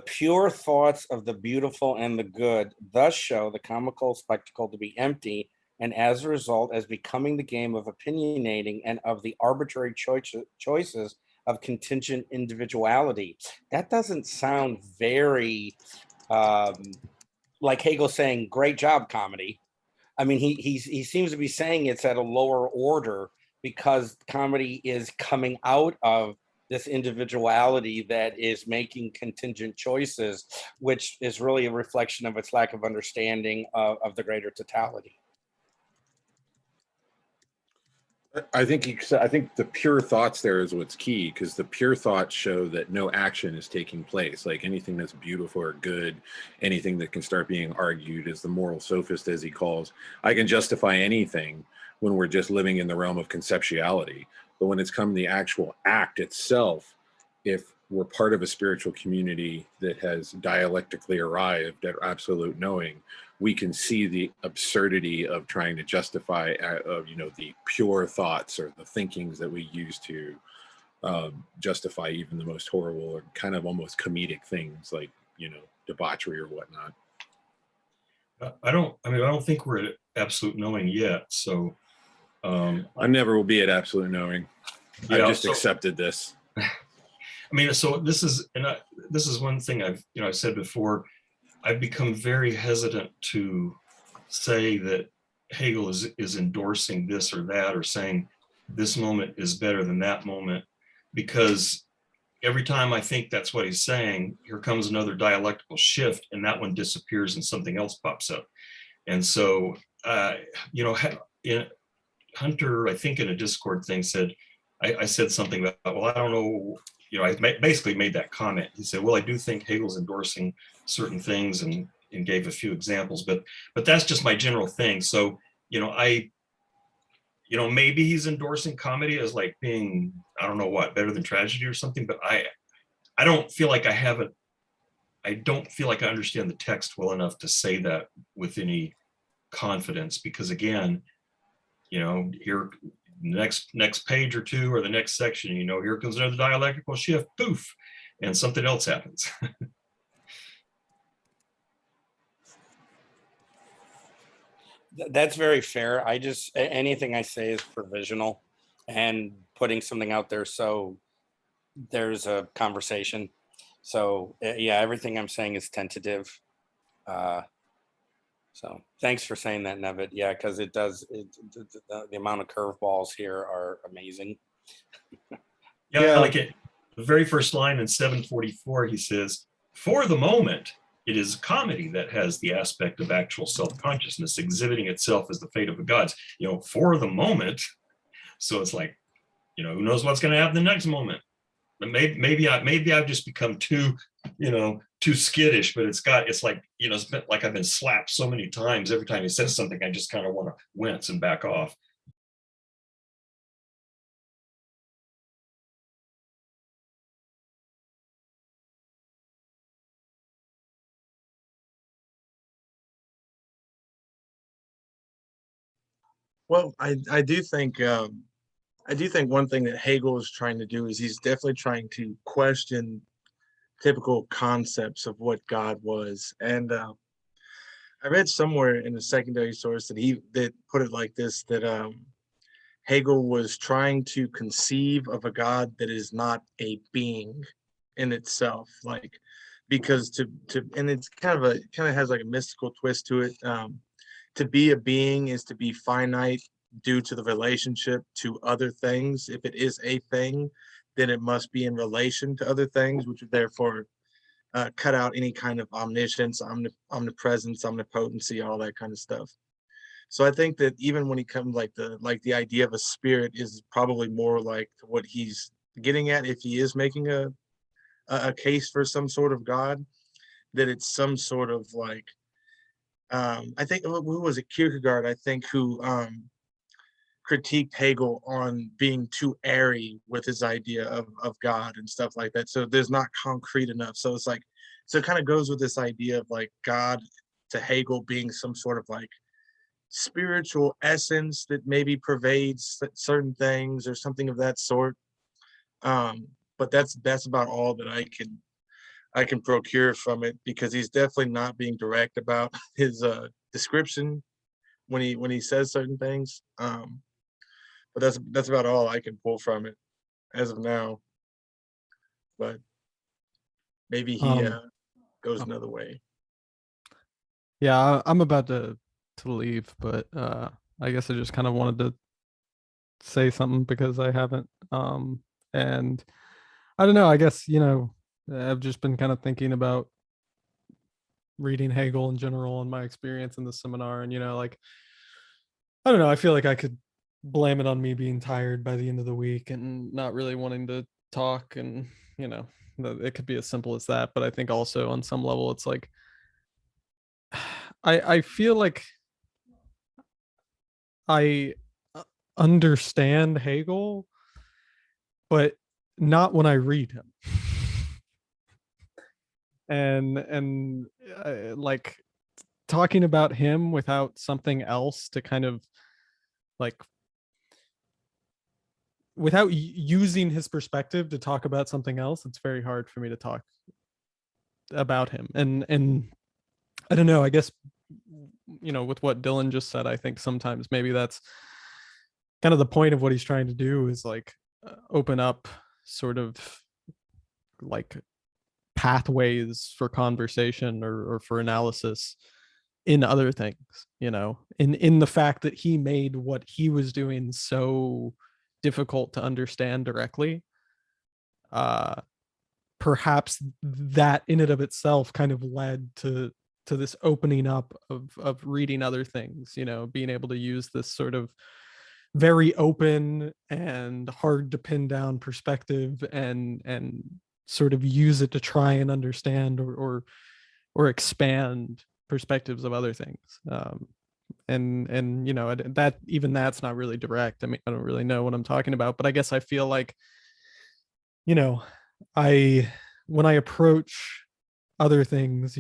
Speaker 2: pure thoughts of the beautiful and the good thus show the comical spectacle to be empty, and as a result, as becoming the game of opinionating and of the arbitrary choices of contingent individuality. That doesn't sound very like Hegel saying, great job, comedy. I mean, he seems to be saying it's at a lower order, because comedy is coming out of this individuality that is making contingent choices, which is really a reflection of its lack of understanding of the greater totality.
Speaker 3: I think the pure thoughts there is what's key, because the pure thoughts show that no action is taking place. Like anything that's beautiful or good, anything that can start being argued as the moral sophist, as he calls, I can justify anything when we're just living in the realm of conceptuality. But when it's come to the actual act itself, if we're part of a spiritual community that has dialectically arrived at absolute knowing, we can see the absurdity of trying to justify the pure thoughts or the thinkings that we use to justify even the most horrible or kind of almost comedic things like debauchery or whatnot.
Speaker 1: I don't think we're at absolute knowing yet. So
Speaker 3: I never will be at absolute knowing. I just accepted this.
Speaker 1: I mean, so this is one thing I've said before. I've become very hesitant to say that Hegel is endorsing this or that, or saying this moment is better than that moment, because every time I think that's what he's saying, here comes another dialectical shift, and that one disappears and something else pops up. And so, Hunter, I think in a Discord thing said, I said something about, well, I don't know, I basically made that comment. He said, well, I do think Hegel's endorsing certain things, and gave a few examples, but that's just my general thing. So, maybe he's endorsing comedy as like being, I don't know what, better than tragedy or something, but I don't feel like I understand the text well enough to say that with any confidence, because again, here, next page or two, or the next section, here comes another dialectical shift, poof, and something else happens.
Speaker 2: That's very fair. Anything I say is provisional, and putting something out there so there's a conversation. So yeah, everything I'm saying is tentative. So thanks for saying that, Nevitt. Yeah, because the amount of curveballs here are amazing.
Speaker 1: Yeah, like the very first line in 744, he says, for the moment, it is comedy that has the aspect of actual self-consciousness exhibiting itself as the fate of the gods, for the moment. So it's like, who knows what's going to happen the next moment. But maybe I've just become too skittish, but it's like, it's been like I've been slapped so many times. Every time he says something, I just kind of want to wince and back off.
Speaker 5: Well, I do think one thing that Hegel is trying to do is he's definitely trying to question typical concepts of what God was, and I read somewhere in a secondary source that put it like this, that Hegel was trying to conceive of a God that is not a being in itself, like, because and it's kind of has like a mystical twist to it. To be a being is to be finite due to the relationship to other things. If it is a thing, then it must be in relation to other things, which would therefore cut out any kind of omniscience, omnipresence, omnipotency, all that kind of stuff. So I think that even when he comes like the idea of a spirit is probably more like what he's getting at, if he is making a case for some sort of God, that it's some sort of like I think who was it, Kierkegaard, I think, who critiqued Hegel on being too airy with his idea of God and stuff like that. So there's not concrete enough. So it's like, so it kind of goes with this idea of like God to Hegel being some sort of like spiritual essence that maybe pervades certain things or something of that sort. But that's about all that I can procure from it, because he's definitely not being direct about his description when he says certain things. But that's about all I can pull from it as of now. But maybe he goes
Speaker 4: oh.
Speaker 5: another way.
Speaker 4: Yeah, I'm about to leave, but I guess I just kind of wanted to say something because I haven't. And I don't know, I guess, I've just been kind of thinking about reading Hegel in general and my experience in the seminar. And, like, I don't know, I feel like I could blame it on me being tired by the end of the week and not really wanting to talk. And, it could be as simple as that. But I think also on some level, it's like, I feel like I understand Hegel, but not when I read him. and like talking about him without something else to kind of like, without using his perspective to talk about something else, it's very hard for me to talk about him. And I don't know, I guess, with what Dylan just said, I think sometimes maybe that's kind of the point of what he's trying to do, is like open up sort of like pathways for conversation or for analysis in other things, in the fact that he made what he was doing so difficult to understand directly. Perhaps that in and of itself kind of led to this opening up of reading other things, being able to use this sort of very open and hard to pin down perspective and sort of use it to try and understand or expand perspectives of other things. And that, even that's not really direct. I mean, I don't really know what I'm talking about, but I guess I feel like, when I approach other things,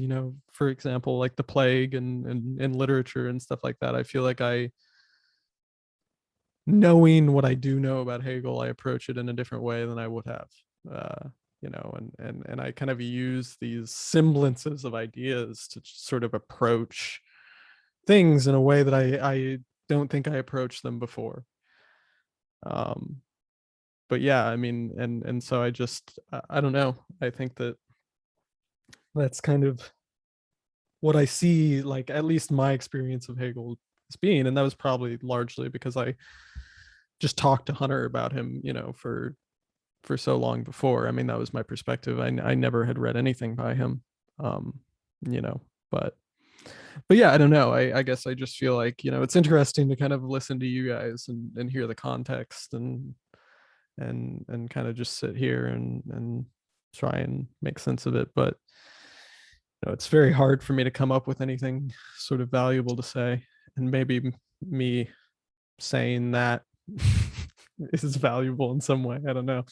Speaker 4: for example, like the plague and literature and stuff like that, I feel like knowing what I do know about Hegel, I approach it in a different way than I would have. And I kind of use these semblances of ideas to sort of approach things in a way that I don't think I approached them before. But yeah, I mean, and so I don't know. I think that's kind of what I see, like, at least my experience of Hegel as being, and that was probably largely because I just talked to Hunter about him, for so long before. I mean, that was my perspective. I never had read anything by him. you know but yeah, I don't know. I guess I just feel like, it's interesting to kind of listen to you guys and hear the context and kind of just sit here and try and make sense of it. But it's very hard for me to come up with anything sort of valuable to say, and maybe me saying that is valuable in some way. I don't know.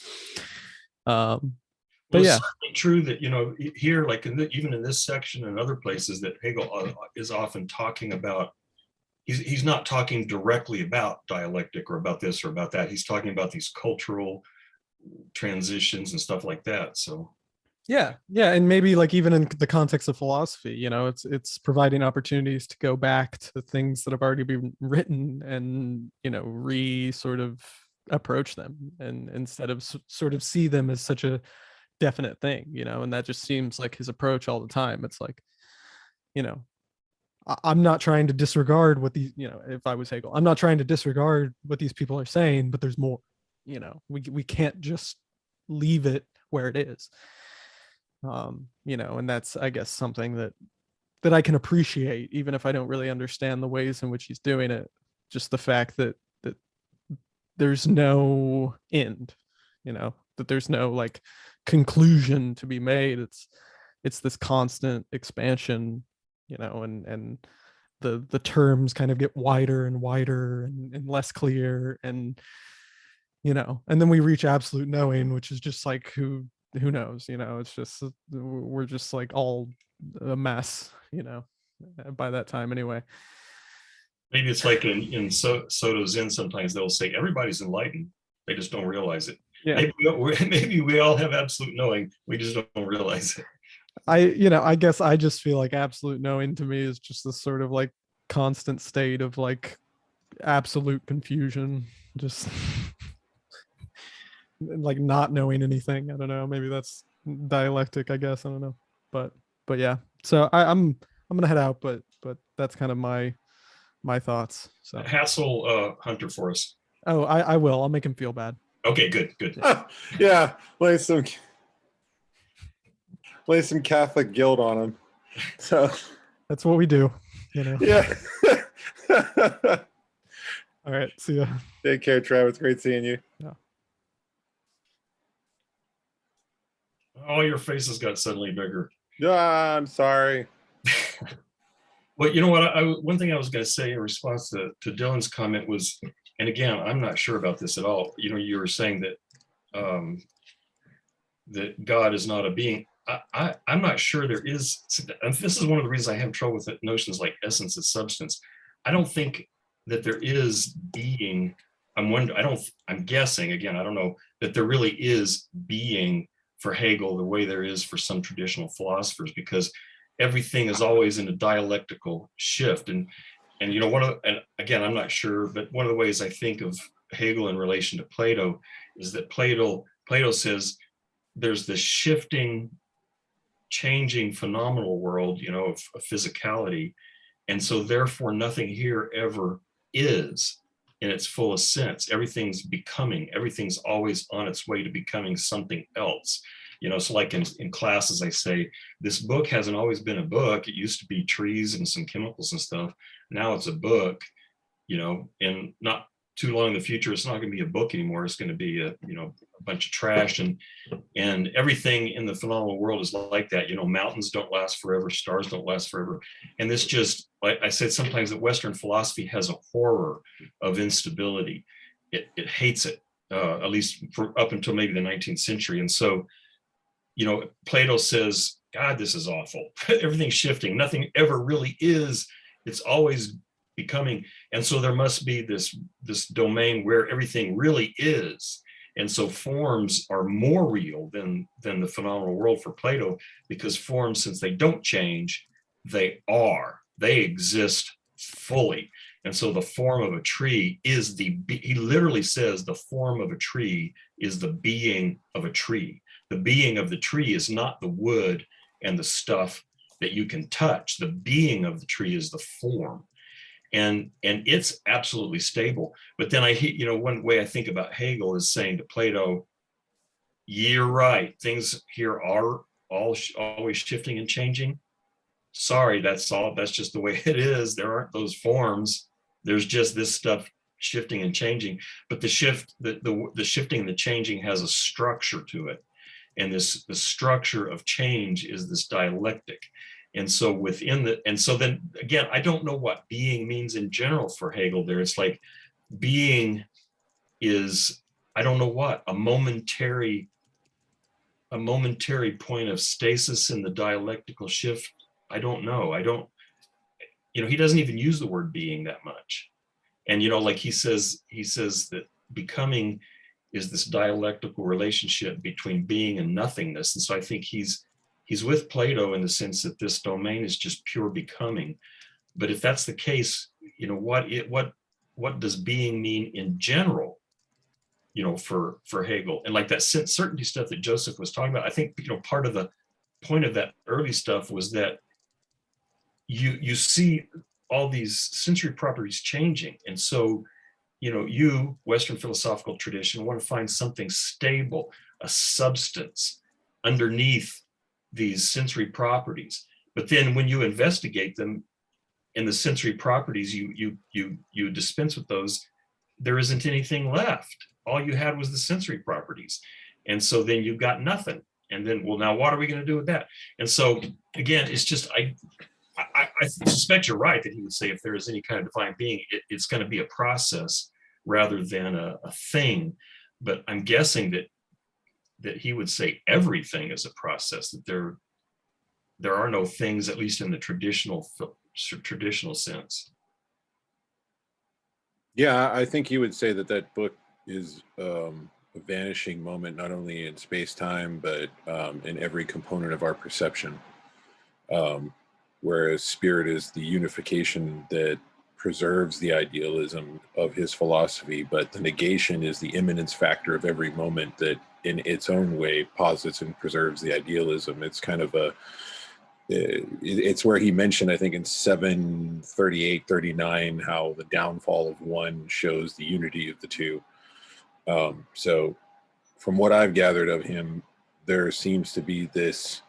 Speaker 4: But
Speaker 1: Well,
Speaker 4: yeah,
Speaker 1: it's certainly true that, here, like even in this section and other places, that Hegel is often talking about, he's not talking directly about dialectic or about this or about that. He's talking about these cultural transitions and stuff like that. So
Speaker 4: Yeah, yeah, and maybe like even in the context of philosophy, it's providing opportunities to go back to things that have already been written and sort of approach them, and instead of sort of see them as such a definite thing, and that just seems like his approach all the time. It's like, you know, I'm not trying to disregard what these, if I was Hegel, I'm not trying to disregard what these people are saying, but there's more. We can't just leave it where it is. And that's, I guess, something that I can appreciate, even if I don't really understand the ways in which he's doing it. Just the fact that there's no end, that there's no like conclusion to be made. It's this constant expansion, and the terms kind of get wider and wider and less clear, and and then we reach absolute knowing, which is just like who knows, it's just we're just like all a mess, by that time anyway.
Speaker 1: Maybe it's like in Soto Zen, sometimes they'll say everybody's enlightened, they just don't realize it.
Speaker 4: Yeah,
Speaker 1: Maybe we all have absolute knowing, we just don't realize it.
Speaker 4: I guess I just feel like absolute knowing to me is just this sort of like constant state of like absolute confusion, just like not knowing anything. I don't know, maybe that's dialectic, I guess, I don't know, but yeah. So I'm gonna head out, but that's kind of my thoughts. So
Speaker 1: Hassle Hunter for us.
Speaker 4: oh, I will, I'll make him feel bad.
Speaker 1: Okay, good.
Speaker 3: Yeah, lay some Catholic guilt on him. So
Speaker 4: That's what we do,
Speaker 3: yeah.
Speaker 4: All right, see ya.
Speaker 3: Take care, Travis. Great seeing you.
Speaker 4: Yeah.
Speaker 1: Oh, your face has got suddenly bigger.
Speaker 3: I'm sorry.
Speaker 1: Well, you know what? One thing I was going to say in response to Dylan's comment was, and again, I'm not sure about this at all. You were saying that that God is not a being. I'm not sure there is. And this is one of the reasons I have trouble with notions like essence and substance. I don't think that there is being. I'm guessing, again, I don't know, that there really is being for Hegel the way there is for some traditional philosophers, because everything is always in a dialectical shift. And and again, I'm not sure, but one of the ways I think of Hegel in relation to Plato is that Plato says there's this shifting, changing phenomenal world, of physicality. And so therefore nothing here ever is in its fullest sense. Everything's becoming, everything's always on its way to becoming something else. So like in classes, I say, this book hasn't always been a book. It used to be trees and some chemicals and stuff. Now it's a book, and not too long in the future, it's not going to be a book anymore. It's going to be a bunch of trash, and everything in the phenomenal world is like that. Mountains don't last forever, stars don't last forever. And this just, like I said, sometimes that Western philosophy has a horror of instability. It hates it, at least for up until maybe the 19th century. And so, Plato says, God, this is awful. Everything's shifting. Nothing ever really is. It's always becoming. And so there must be this domain where everything really is. And so forms are more real than the phenomenal world for Plato, because forms, since they don't change, they exist fully. And so the form of a tree is he literally says the form of a tree is the being of a tree. The being of the tree is not the wood and the stuff that you can touch. The being of the tree is the form. And it's absolutely stable. But then one way I think about Hegel is saying to Plato, you're right, things here are always shifting and changing. Sorry, that's just the way it is. There aren't those forms. There's just this stuff shifting and changing. But the shifting and the changing has a structure to it. And the structure of change is this dialectic. And so then again, I don't know what being means in general for Hegel there. It's like being is, I don't know what, a momentary point of stasis in the dialectical shift. I don't know. He doesn't even use the word being that much. And like he says that becoming is this dialectical relationship between being and nothingness. And so I think he's with Plato in the sense that this domain is just pure becoming. But if that's the case, you know, what does being mean in general, you know, for Hegel? And like that certainty stuff that Joseph was talking about, I think, you know, part of the point of that early stuff was that you see all these sensory properties changing. And so, you know, you, Western philosophical tradition, want to find something stable, a substance underneath these sensory properties. But then when you investigate them in the sensory properties, you dispense with those, there isn't anything left. All you had was the sensory properties. And so then you got nothing. And then, well, now what are we going to do with that? And so again, it's just, I suspect you're right that he would say if there is any kind of divine being, it's going to be a process rather than a thing. But I'm guessing that he would say everything is a process, that there are no things, at least in the traditional sense.
Speaker 3: Yeah, I think he would say that that book is a vanishing moment, not only in space-time, but in every component of our perception. Whereas spirit is the unification that preserves the idealism of his philosophy, but the negation is the immanence factor of every moment that in its own way posits and preserves the idealism. It's kind of it's where he mentioned, I think in 738, 39, how the downfall of one shows the unity of the two. So from what I've gathered of him, there seems to be this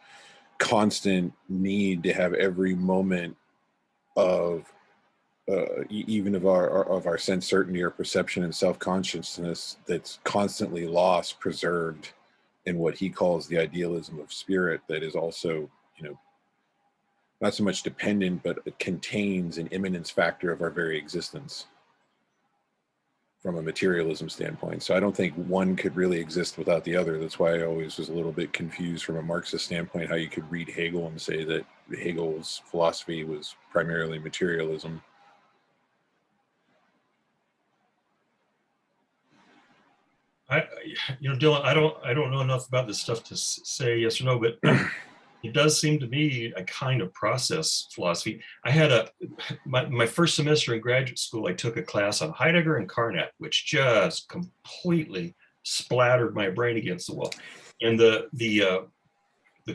Speaker 3: constant need to have every moment of even of our sense certainty or perception and self-consciousness that's constantly lost, preserved in what he calls the idealism of spirit, that is also, you know, not so much dependent, but it contains an immanence factor of our very existence from a materialism standpoint. So I don't think one could really exist without the other. That's why I always was a little bit confused from a Marxist standpoint, how you could read Hegel and say that Hegel's philosophy was primarily materialism.
Speaker 1: You know, Dylan, I don't know enough about this stuff to say yes or no, but it does seem to me a kind of process philosophy. I had my first semester in graduate school, I took a class on Heidegger and Carnot, which just completely splattered my brain against the wall. And the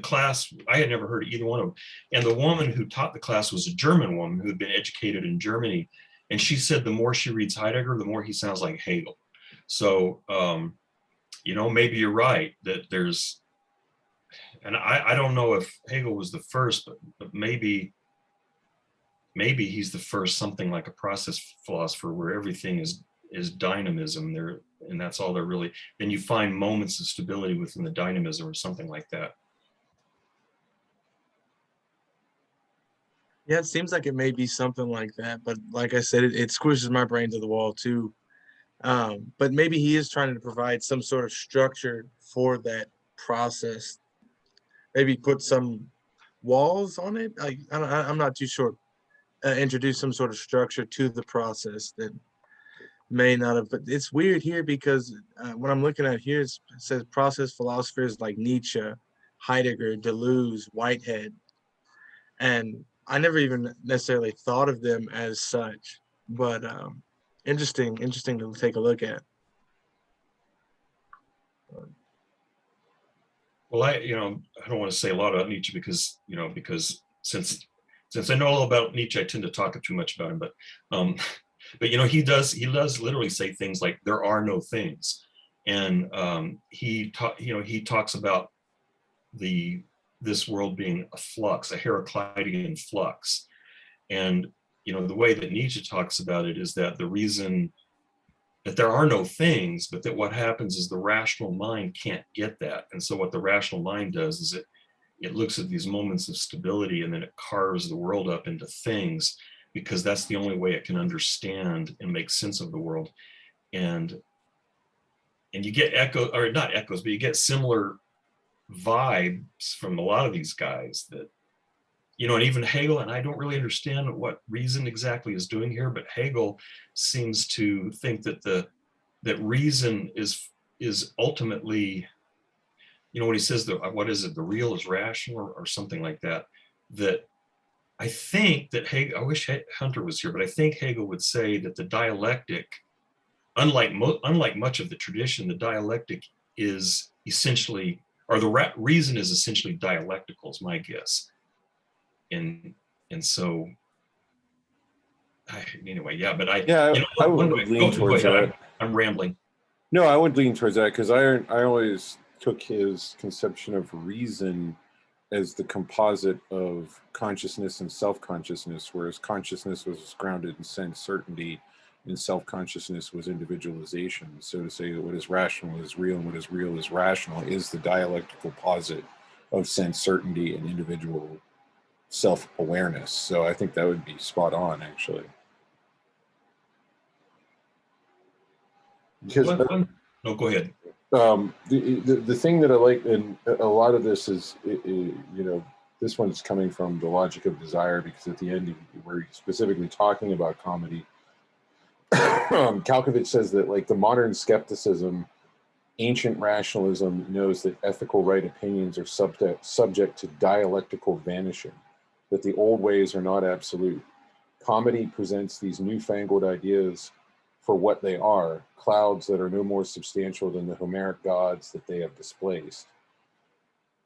Speaker 1: class, I had never heard of either one of them. And the woman who taught the class was a German woman who had been educated in Germany. And she said the more she reads Heidegger, the more he sounds like Hegel. So, you know, maybe you're right that there's, and I don't know if Hegel was the first, but maybe he's the first, something like a process philosopher where everything is dynamism there, and that's all there really. Then you find moments of stability within the dynamism or something like that.
Speaker 5: Yeah, it seems like it may be something like that, but like I said, it squishes my brain to the wall too. But maybe he is trying to provide some sort of structure for that process. Maybe put some walls on it. I'm not too sure. Introduce some sort of structure to the process that may not have. But it's weird here because what I'm looking at here, it says process philosophers like Nietzsche, Heidegger, Deleuze, Whitehead, and I never even necessarily thought of them as such. But interesting to take a look at.
Speaker 1: Well, I don't want to say a lot about Nietzsche because since I know all about Nietzsche, I tend to talk too much about him. But you know, he does literally say things like there are no things, and he talks about this world being a flux, a Heraclitean flux, and you know the way that Nietzsche talks about it is that the reason that there are no things, but that what happens is the rational mind can't get that. And so what the rational mind does is it looks at these moments of stability and then it carves the world up into things because that's the only way it can understand and make sense of the world. And you get not echoes, but you get similar vibes from a lot of these guys that, you know, and even Hegel, and I don't really understand what reason exactly is doing here, but Hegel seems to think that that reason is is ultimately, you know, when he says what is it, the real is rational or something like that, that I think that Hegel, I wish Hunter was here, but I think Hegel would say that the dialectic, unlike much of the tradition, the dialectic is essentially, or the reason is essentially dialectical, is my guess. And so, anyway, yeah, but
Speaker 3: Yeah,
Speaker 1: you know,
Speaker 3: I would lean towards that.
Speaker 1: I'm rambling.
Speaker 3: No, I would lean towards that because I always took his conception of reason as the composite of consciousness and self-consciousness, whereas consciousness was grounded in sense certainty and self-consciousness was individualization. So to say that what is rational is real and what is real is rational is the dialectical posit of sense certainty and individual self-awareness. So I think that would be spot on, actually. Because
Speaker 1: no, go ahead.
Speaker 3: The thing that I like, and a lot of this is, you know, this one's coming from the logic of desire, because at the end we're specifically talking about comedy. Kalkovich says that, like, the modern skepticism, ancient rationalism knows that ethical right opinions are subject to dialectical vanishing, that the old ways are not absolute. Comedy presents these newfangled ideas for what they are, clouds that are no more substantial than the Homeric gods that they have displaced.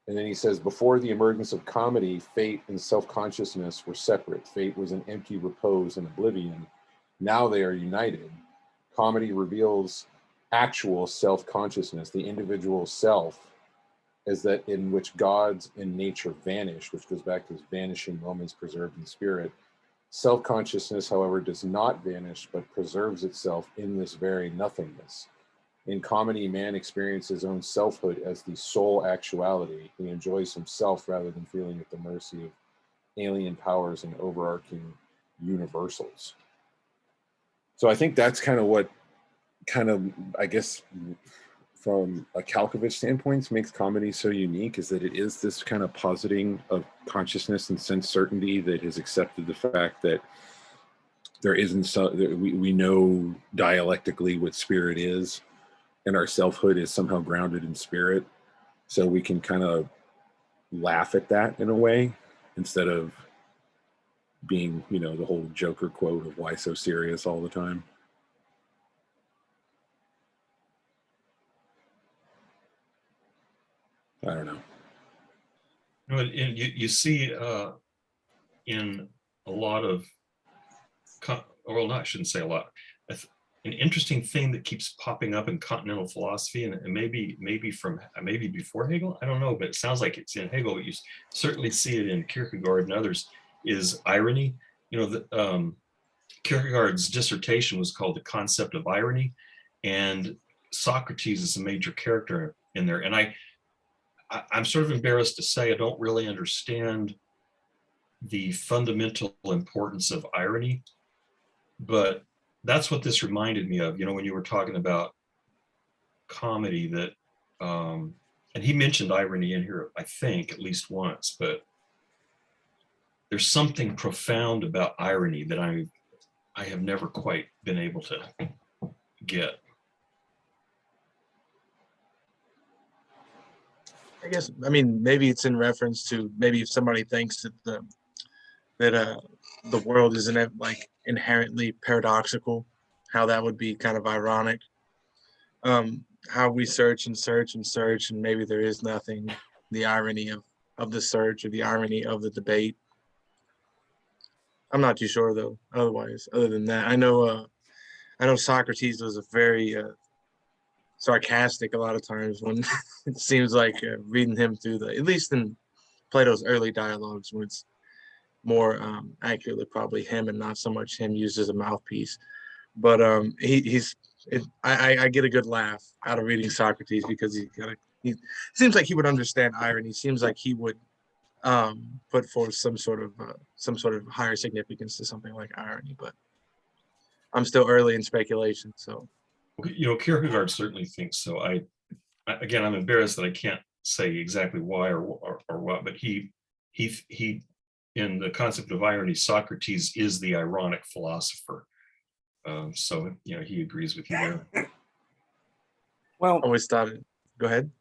Speaker 3: And then he says, before the emergence of comedy, fate and self-consciousness were separate. Fate was an empty repose and oblivion. Now they are united. Comedy reveals actual self-consciousness, the individual self, as that in which gods and nature vanish, which goes back to his vanishing moments preserved in spirit. Self-consciousness, however, does not vanish, but preserves itself in this very nothingness. In comedy, man experiences his own selfhood as the sole actuality. He enjoys himself rather than feeling at the mercy of alien powers and overarching universals. So I think that's kind of what, I guess, from a Kalkovich standpoint, makes comedy so unique, is that it is this kind of positing of consciousness and sense certainty that has accepted the fact that there isn't we know dialectically what spirit is, and our selfhood is somehow grounded in spirit. So we can kind of laugh at that in a way, instead of being, you know, the whole Joker quote of why so serious all the time. I don't know.
Speaker 1: No, and you see in a lot of, well, no, I shouldn't say a lot. An interesting thing that keeps popping up in continental philosophy, and maybe before Hegel, I don't know, but it sounds like it's in Hegel. You certainly see it in Kierkegaard and others, is irony. You know, Kierkegaard's dissertation was called The Concept of Irony, and Socrates is a major character in there. And I'm sort of embarrassed to say I don't really understand the fundamental importance of irony, but that's what this reminded me of, you know, when you were talking about comedy, that, and he mentioned irony in here, I think, at least once, but there's something profound about irony that I have never quite been able to get.
Speaker 5: I guess, I mean, maybe it's in reference to, maybe if somebody thinks that the world isn't like inherently paradoxical, how that would be kind of ironic. How we search and search and search, and maybe there is nothing. The irony of the search, or the irony of the debate. I'm not too sure though. Other than that, I know Socrates was a very sarcastic a lot of times, when it seems like reading him through at least in Plato's early dialogues, when it's more accurately probably him and not so much him used as a mouthpiece. But I get a good laugh out of reading Socrates, because he seems like he would understand irony. Seems like he would put forth some sort of higher significance to something like irony. But I'm still early in speculation, so.
Speaker 1: You know, Kierkegaard certainly thinks so. Again, I'm embarrassed that I can't say exactly why or what, but he in The Concept of Irony, Socrates is the ironic philosopher. So, you know, he agrees with you there.
Speaker 2: Well,
Speaker 5: always thought it. Go ahead.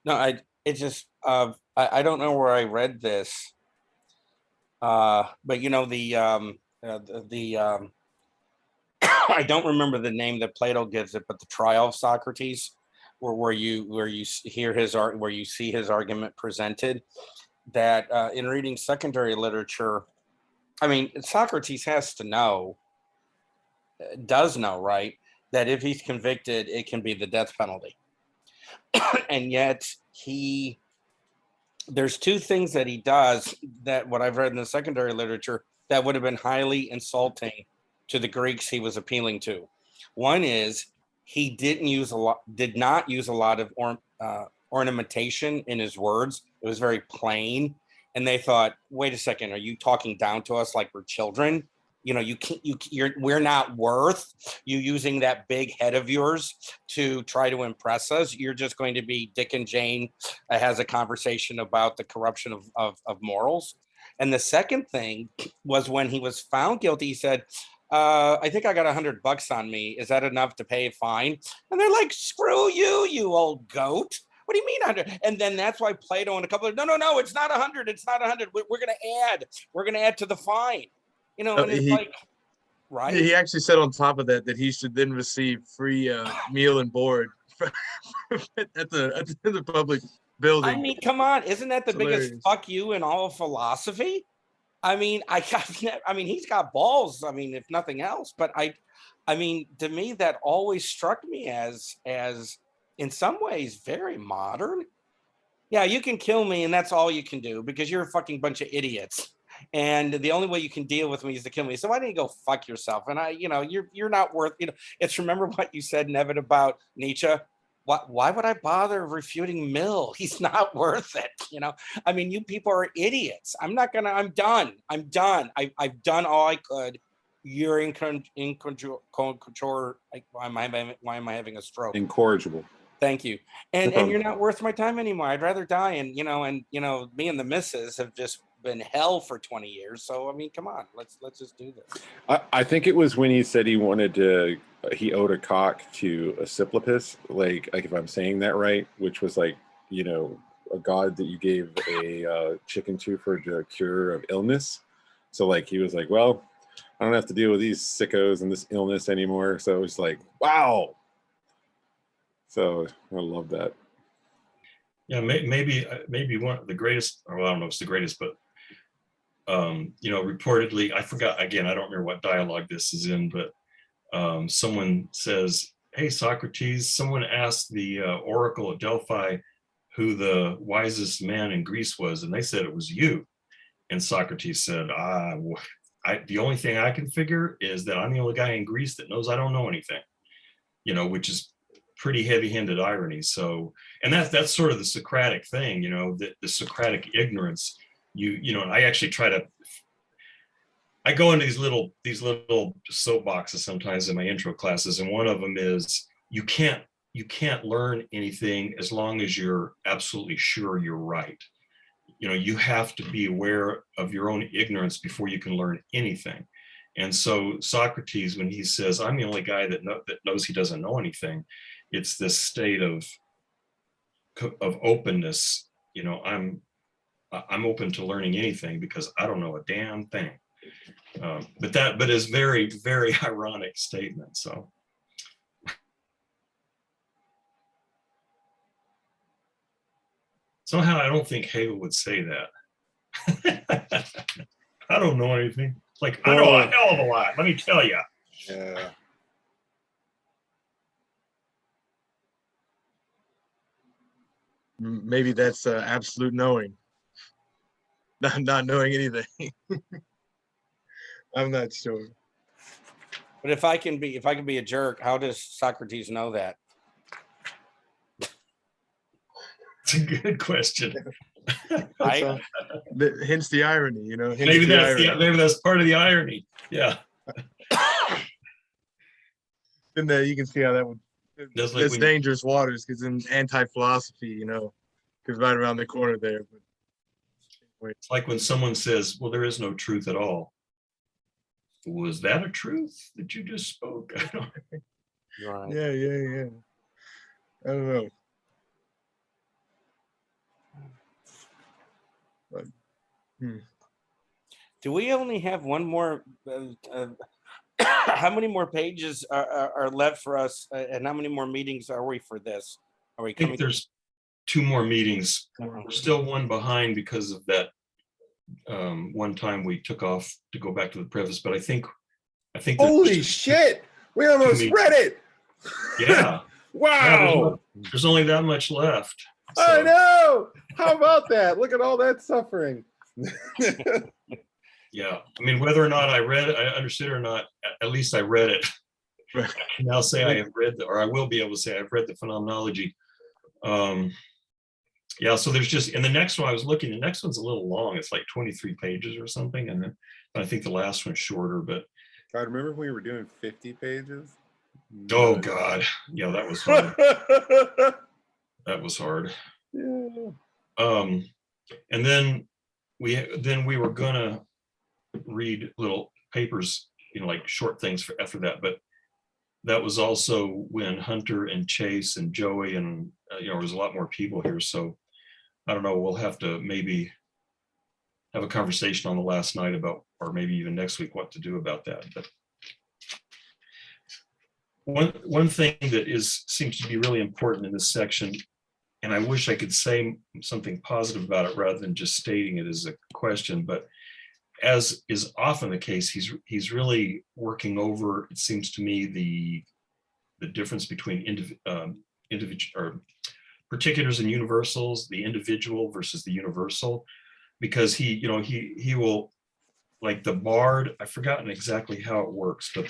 Speaker 2: no, it just I don't know where I read this, but you know the I don't remember the name that Plato gives it, but the trial of Socrates, where you hear his art, where you see his argument presented. That in reading secondary literature, I mean, Socrates has to know, does know, right, that if he's convicted, it can be the death penalty. And yet there's two things that he does that what I've read in the secondary literature that would have been highly insulting to the Greeks he was appealing to. One is he did not use a lot of ornamentation in his words. It was very plain. And they thought, wait a second, are you talking down to us like we're children? You know, we're not worth you using that big head of yours to try to impress us. You're just going to be Dick and Jane has a conversation about the corruption of morals. And the second thing was when he was found guilty, he said, I think I got $100 on me. Is that enough to pay a fine? And they're like, screw you, you old goat. What do you mean 100? And then that's why Plato and a couple of, no, it's not 100. It's not 100. We're going to add to the fine, you know, and it's like, right.
Speaker 5: He actually said on top of that he should then receive free meal and board at the public building.
Speaker 2: I mean, come on. Isn't that the biggest fuck you in all of philosophy? I mean, he's got balls. I mean, if nothing else, but I mean, to me, that always struck me as in some ways very modern. Yeah, you can kill me and that's all you can do because you're a fucking bunch of idiots. And the only way you can deal with me is to kill me. So why don't you go fuck yourself? And you're not worth, it's remember what you said, Nevin, about Nietzsche. Why would I bother refuting Mill? He's not worth it. I mean, you people are idiots. I'm done. I've done all I could. You're incorrigible. Why am I having a stroke?
Speaker 3: Incorrigible.
Speaker 2: Thank you. And you're not worth my time anymore. I'd rather die. And me and the missus have just been hell for 20 years. So, I mean, come on, let's just do this.
Speaker 3: I think it was when he said he owed a cock to Asclepius, like if I'm saying that right, which was like, a god that you gave a chicken to for the cure of illness. So like, he was like, well, I don't have to deal with these sickos and this illness anymore. So it was like, wow. So I love that.
Speaker 1: Yeah, maybe one of the greatest, or I don't know if it's the greatest, but reportedly, I forgot, again, I don't remember what dialogue this is in, but someone says, hey, Socrates, someone asked the oracle at Delphi who the wisest man in Greece was, and they said it was you. And Socrates said, the only thing I can figure is that I'm the only guy in Greece that knows I don't know anything, which is pretty heavy-handed irony. So, and that's sort of the Socratic thing, the Socratic ignorance. I actually I go into these little soapboxes sometimes in my intro classes, and one of them is you can't learn anything as long as you're absolutely sure you're right. You have to be aware of your own ignorance before you can learn anything. And so Socrates, when he says, I'm the only guy that knows he doesn't know anything, it's this state of openness. I'm open to learning anything because I don't know a damn thing. But is very, very ironic statement. So. Somehow I don't think Hegel would say that. I don't know anything. Like, I know a hell of a lot, let me tell you.
Speaker 3: Yeah.
Speaker 5: Maybe that's absolute knowing. Not knowing anything. I'm not sure.
Speaker 2: But if I can be a jerk, how does Socrates know that?
Speaker 1: It's a good question.
Speaker 5: Hence the irony,
Speaker 1: Maybe that's part of the irony. Yeah.
Speaker 5: And you can see how that would. That's dangerous waters because in anti-philosophy, because right around the corner there. But
Speaker 1: it's like when someone says, "Well, there is no truth at all." Was that a truth that you just spoke?
Speaker 2: Right.
Speaker 5: Yeah. I don't know. But,
Speaker 2: Do we only have one more? How many more pages are left for us, and how many more meetings are we for this? Are we
Speaker 1: I think
Speaker 2: coming?
Speaker 1: there's 2 more meetings. We're still one behind because of that one time we took off to go back to the preface, but I think there's
Speaker 3: Holy
Speaker 1: just
Speaker 3: shit! We almost
Speaker 1: meetings.
Speaker 3: read it.
Speaker 1: Yeah.
Speaker 3: Wow.
Speaker 1: There's only that much left.
Speaker 3: I
Speaker 1: So,
Speaker 3: know. How about that? Look at all that suffering.
Speaker 1: yeah. I mean, whether or not I understood it or not, at least I read it.
Speaker 5: Right.
Speaker 1: I can now say I have read, or I will be able to say I've read the Phenomenology. Yeah, so there's just, and the next one I was looking, the next one's a little long. It's like 23 pages or something. And then I think the last one's shorter, but
Speaker 3: God, remember when we were doing 50 pages?
Speaker 1: oh
Speaker 3: Nuts.
Speaker 1: God. Yeah, that was hard. That was hard.
Speaker 3: Yeah.
Speaker 1: And then we were gonna read little papers, like short things for after that, but that was also when Hunter and Chase and Joey and there was a lot more people here. So I don't know, we'll have to maybe have a conversation on the last night about, or maybe even next week, what to do about that. But one thing that seems to be really important in this section, and I wish I could say something positive about it rather than just stating it as a question, but as is often the case, he's really working over, it seems to me, the difference between individual or particulars and universals, the individual versus the universal, because he will, like the bard, I've forgotten exactly how it works, but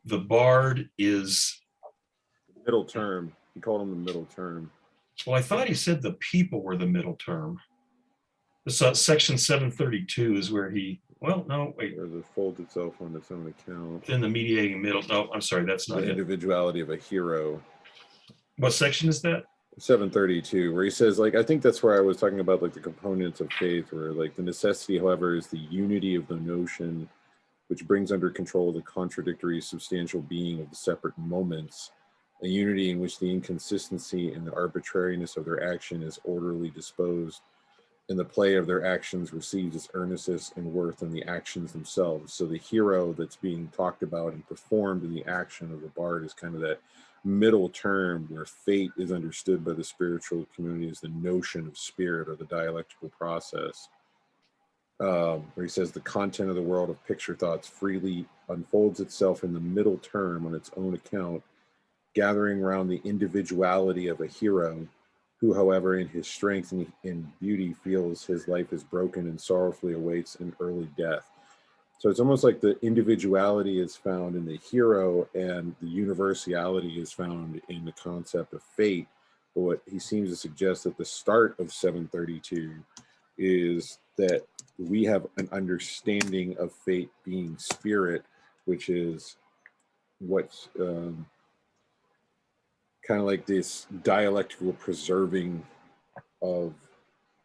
Speaker 1: the bard is
Speaker 3: Middle term. He called him the middle term.
Speaker 1: well, I thought he said the people were the middle term. So section 732 is where he, well, no, wait.
Speaker 3: Where it folds itself on its own account.
Speaker 1: Then the mediating middle, no, I'm sorry, that's not
Speaker 3: The
Speaker 1: it.
Speaker 3: individuality of a hero.
Speaker 1: What section is that?
Speaker 3: 732, where he says, like, I think that's where I was talking about, like, the components of faith, where, like, the necessity, however, is the unity of the notion, which brings under control the contradictory substantial being of the separate moments, a unity in which the inconsistency and the arbitrariness of their action is orderly disposed, and the play of their actions receives its earnestness and worth in the actions themselves. So the hero that's being talked about and performed in the action of the bard is kind of that middle term where fate is understood by the spiritual community as the notion of spirit or the dialectical process. Where he says the content of the world of picture thoughts freely unfolds itself in the middle term on its own account, gathering around the individuality of a hero who, however, in his strength and in beauty feels his life is broken and sorrowfully awaits an early death. So it's almost like the individuality is found in the hero and the universality is found in the concept of fate. But what he seems to suggest at the start of 732 is that we have an understanding of fate being spirit, which is what's kind of like this dialectical preserving of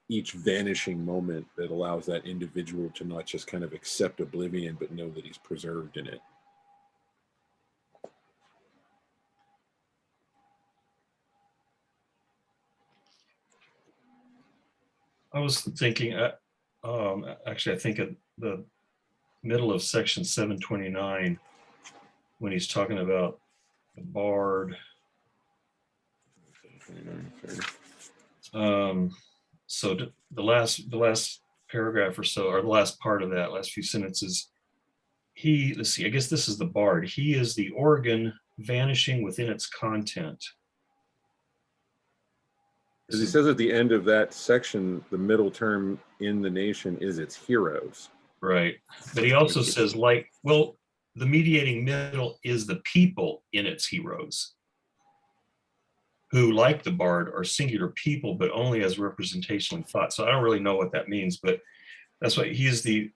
Speaker 3: each vanishing moment that allows that individual to not just kind of accept oblivion, but know that he's preserved in it.
Speaker 1: I was thinking, actually, I think at the middle of section 729, when he's talking about the bard. So the last paragraph or so, or the last part of that, last few sentences, let's see, I guess this is the bard. He is the organ vanishing within its content.
Speaker 3: As he says at the end of that section, the middle term in the nation is its heroes.
Speaker 1: Right. But he also says, like, well, the mediating middle is the people in its heroes, who, like the bard, are singular people, but only as representationally thought. So I don't really know what that means, but that's why he is the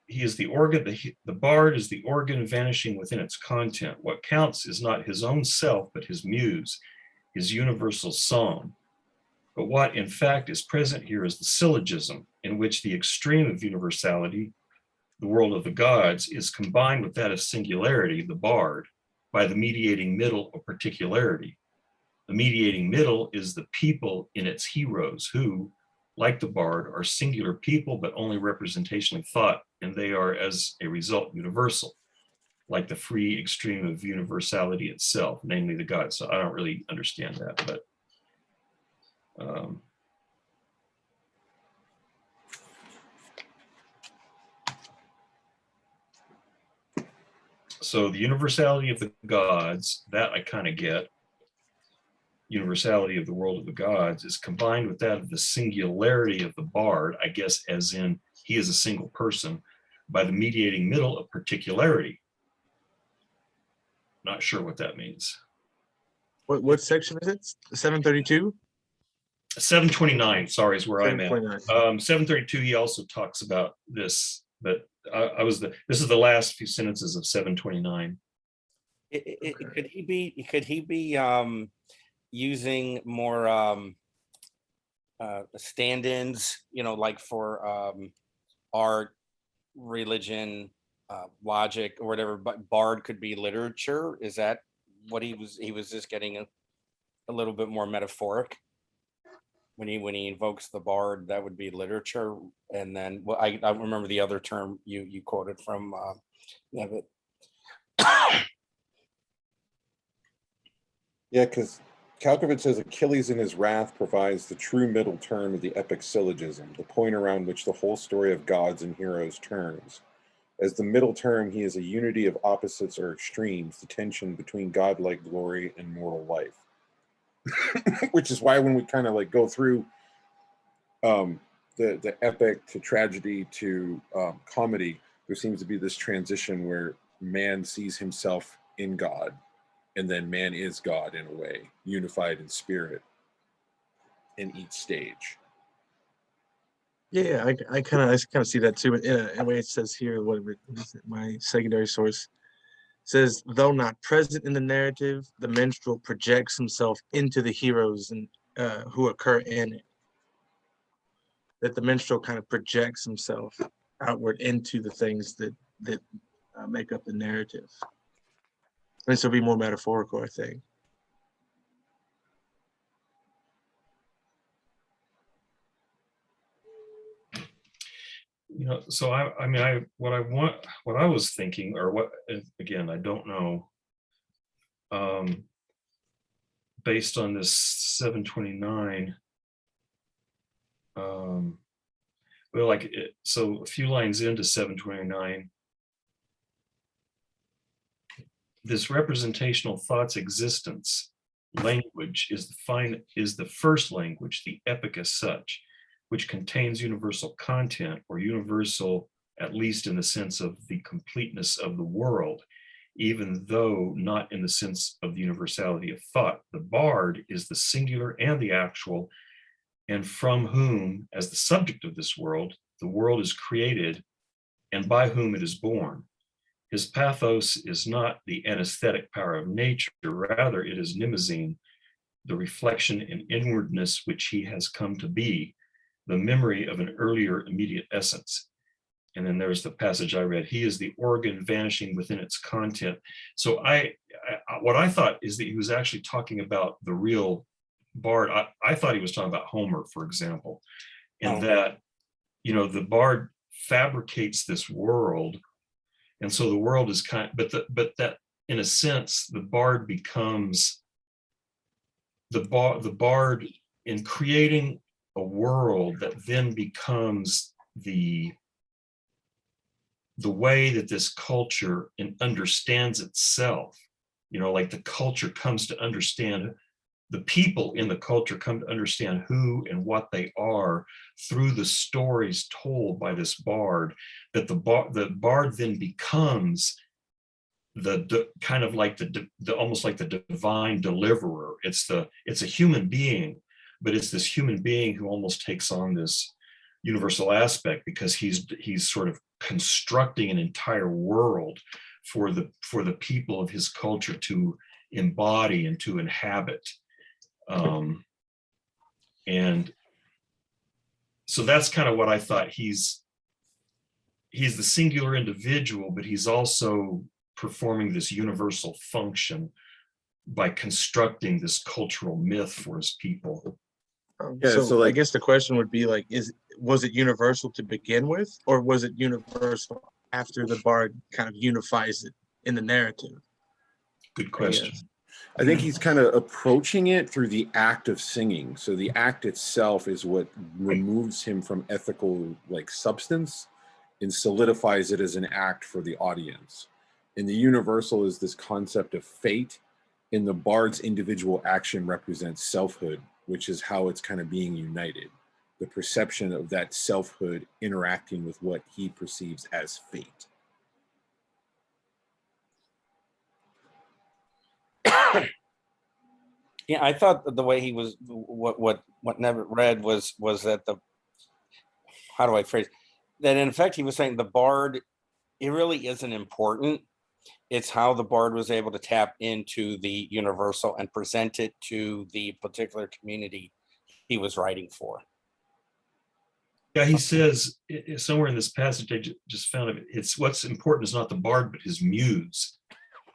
Speaker 1: organ. The bard is the organ vanishing within its content. What counts is not his own self, but his muse, his universal song. But what in fact is present here is the syllogism, in which the extreme of universality, the world of the gods, is combined with that of singularity, the bard, by the mediating middle of particularity. The mediating middle is the people in its heroes who, like the bard, are singular people, but only representationally thought, and they are, as a result, universal, like the free extreme of universality itself, namely the God. So I don't really understand that, but so the universality of the gods, that I kind of get. Universality of the world of the gods is combined with that of the singularity of the bard, I guess, as in he is a single person, by the mediating middle of particularity. Not sure what that means.
Speaker 5: What section is it? 732?
Speaker 1: 729, sorry, is where I'm at.
Speaker 5: 729.
Speaker 1: 732, he also talks about this, but this is the last few sentences of 729.
Speaker 2: Could he be using more stand-ins, like for art, religion, logic, or whatever, but bard could be literature? Is that what he was just getting a little bit more metaphoric? When he invokes the bard, that would be literature. And then, well, I remember the other term you quoted from yeah, but
Speaker 3: Yeah, because Kalkovich says Achilles in his wrath provides the true middle term of the epic syllogism, the point around which the whole story of gods and heroes turns. As the middle term, he is a unity of opposites or extremes, the tension between godlike glory and mortal life. Which is why when we kind of like go through the epic to tragedy to comedy, there seems to be this transition where man sees himself in God, and then man is God in a way, unified in spirit in each stage.
Speaker 5: Yeah, I kind of see that too. In a way, it says here, what is it, my secondary source says, though not present in the narrative, the minstrel projects himself into the heroes and who occur in it. That the minstrel kind of projects himself outward into the things that make up the narrative. This will be more metaphorical, I think.
Speaker 1: So I mean, what I was thinking, or what, again, I don't know, based on this 729, well, like, so a few lines into 729, this representational thought's existence language is the first language, the epic as such, which contains universal content, or universal, at least in the sense of the completeness of the world, even though not in the sense of the universality of thought. The bard is the singular and the actual, and from whom, as the subject of this world, the world is created, and by whom it is born. His pathos is not the anesthetic power of nature, rather it is mnemosyne, the reflection and inwardness which he has come to be, the memory of an earlier immediate essence. And then there's the passage I read, he is the organ vanishing within its content. So what I thought is that he was actually talking about the real bard. I thought he was talking about Homer, for example, and that, the bard fabricates this world. And so the world is but that in a sense, the bard becomes the bard in creating a world that then becomes the way that this culture understands itself. Like the culture comes to understand, the people in the culture come to understand who and what they are through the stories told by this bard, that the bard then becomes the kind of like the almost like the divine deliverer. It's a human being, but it's this human being who almost takes on this universal aspect, because he's sort of constructing an entire world for the people of his culture to embody and to inhabit. And so that's kind of what I thought. He's the singular individual, but he's also performing this universal function by constructing this cultural myth for his people.
Speaker 3: Yeah,
Speaker 5: so,
Speaker 3: so,
Speaker 5: I
Speaker 3: like-
Speaker 5: guess the question would be like, was it universal to begin with, or was it universal after the bard kind of unifies it in the narrative?
Speaker 1: Good question.
Speaker 3: I think he's kind of approaching it through the act of singing. So the act itself is what removes him from ethical like substance and solidifies it as an act for the audience. And the universal is this concept of fate, and the bard's individual action represents selfhood, which is how it's kind of being united. The perception of that selfhood interacting with what he perceives as fate.
Speaker 2: Yeah, I thought that the way he was, what never read was that how do I phrase that? In effect, he was saying the bard, it really isn't important. It's how the bard was able to tap into the universal and present it to the particular community he was writing for.
Speaker 1: Yeah, he says somewhere in this passage, I just found it, it's what's important is not the bard, but his muse.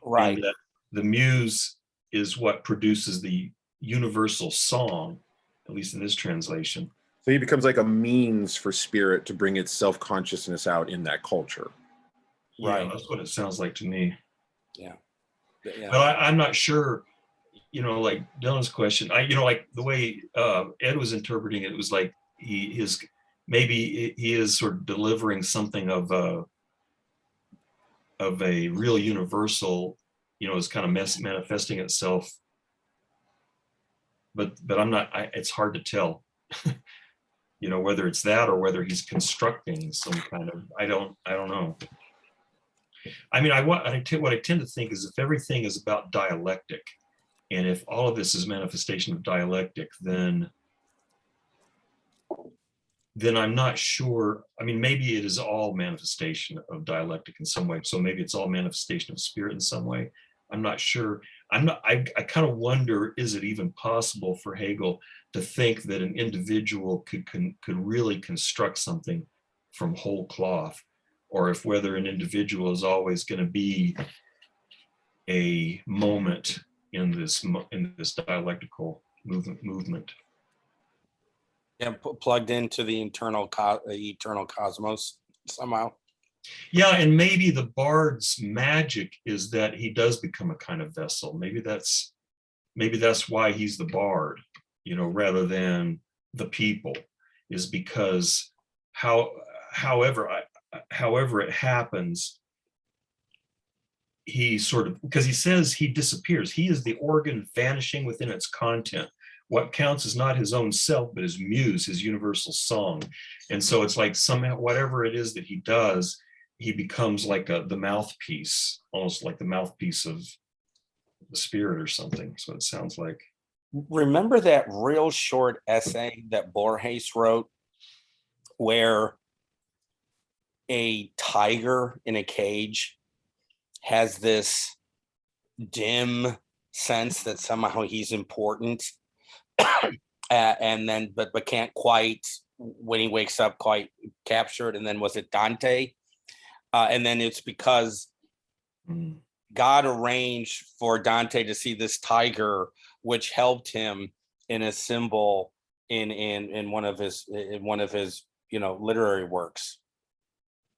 Speaker 2: Right.
Speaker 1: And that the muse is what produces the universal song, at least in this translation.
Speaker 3: So he becomes like a means for spirit to bring its self-consciousness out in that culture.
Speaker 1: Right. Yeah, that's what it sounds like to me.
Speaker 2: Yeah.
Speaker 1: But I'm not sure, like Dylan's question, like the way Ed was interpreting it, it was like maybe he is sort of delivering something of a real universal, is kind of manifesting itself. But I'm not, it's hard to tell, whether it's that or whether he's constructing some kind of, I don't know. I mean, what I tend to think is if everything is about dialectic, and if all of this is manifestation of dialectic, then I'm not sure. I mean, maybe it is all manifestation of dialectic in some way. So maybe it's all manifestation of spirit in some way. I'm not sure. I kind of wonder, is it even possible for Hegel to think that an individual could really construct something from whole cloth, or if whether an individual is always going to be a moment in this dialectical movement.
Speaker 2: Yeah, plugged into the eternal cosmos somehow.
Speaker 1: Yeah, and maybe the bard's magic is that he does become a kind of vessel. Maybe that's why he's the bard, rather than the people, is because however it happens, he sort of, because he says he disappears. He is the organ vanishing within its content. What counts is not his own self, but his muse, his universal song. And so it's like somehow, whatever it is that he does, he becomes like the mouthpiece, almost like the mouthpiece of the spirit or something. So it sounds like.
Speaker 2: Remember that real short essay that Borges wrote where a tiger in a cage has this dim sense that somehow he's important, and then but can't quite, when he wakes up, quite capture it. And then was it Dante? And then it's because God arranged for Dante to see this tiger, which helped him in a symbol in one of his literary works.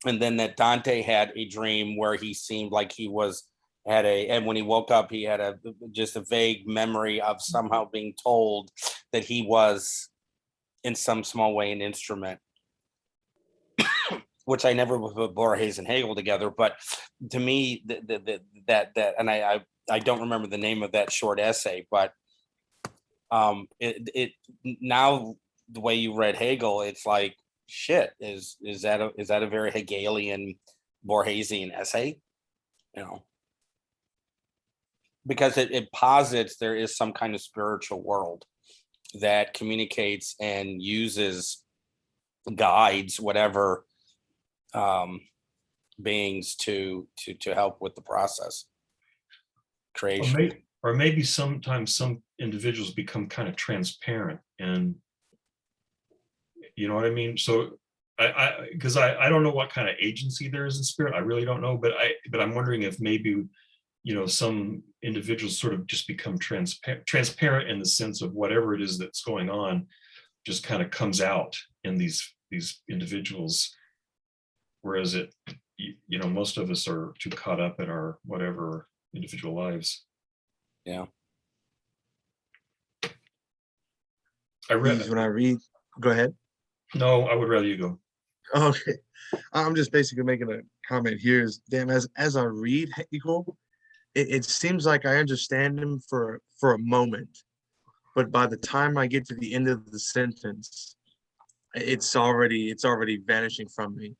Speaker 2: And then that Dante had a dream where he seemed like he and when he woke up, he had just a vague memory of somehow being told that he was in some small way an instrument, which I never put Borges and Hegel together. But to me, that and I don't remember the name of that short essay, but it now the way you read Hegel, it's like, shit, is that a very Hegelian Borgesian essay? Because it posits there is some kind of spiritual world that communicates and uses, guides whatever beings to help with the process creation.
Speaker 1: Or maybe sometimes some individuals become kind of transparent, and you know what I mean? So because I don't know what kind of agency there is in spirit. I really don't know, but I'm wondering if maybe, some individuals sort of just become transparent in the sense of whatever it is that's going on just kind of comes out in these individuals, whereas most of us are too caught up in our whatever individual lives.
Speaker 2: Yeah.
Speaker 5: When I read, go ahead.
Speaker 1: No, I would rather you go.
Speaker 5: Okay, I'm just basically making a comment here. Is damn, as I read Hegel, it seems like I understand him for a moment, but by the time I get to the end of the sentence, it's already vanishing from me.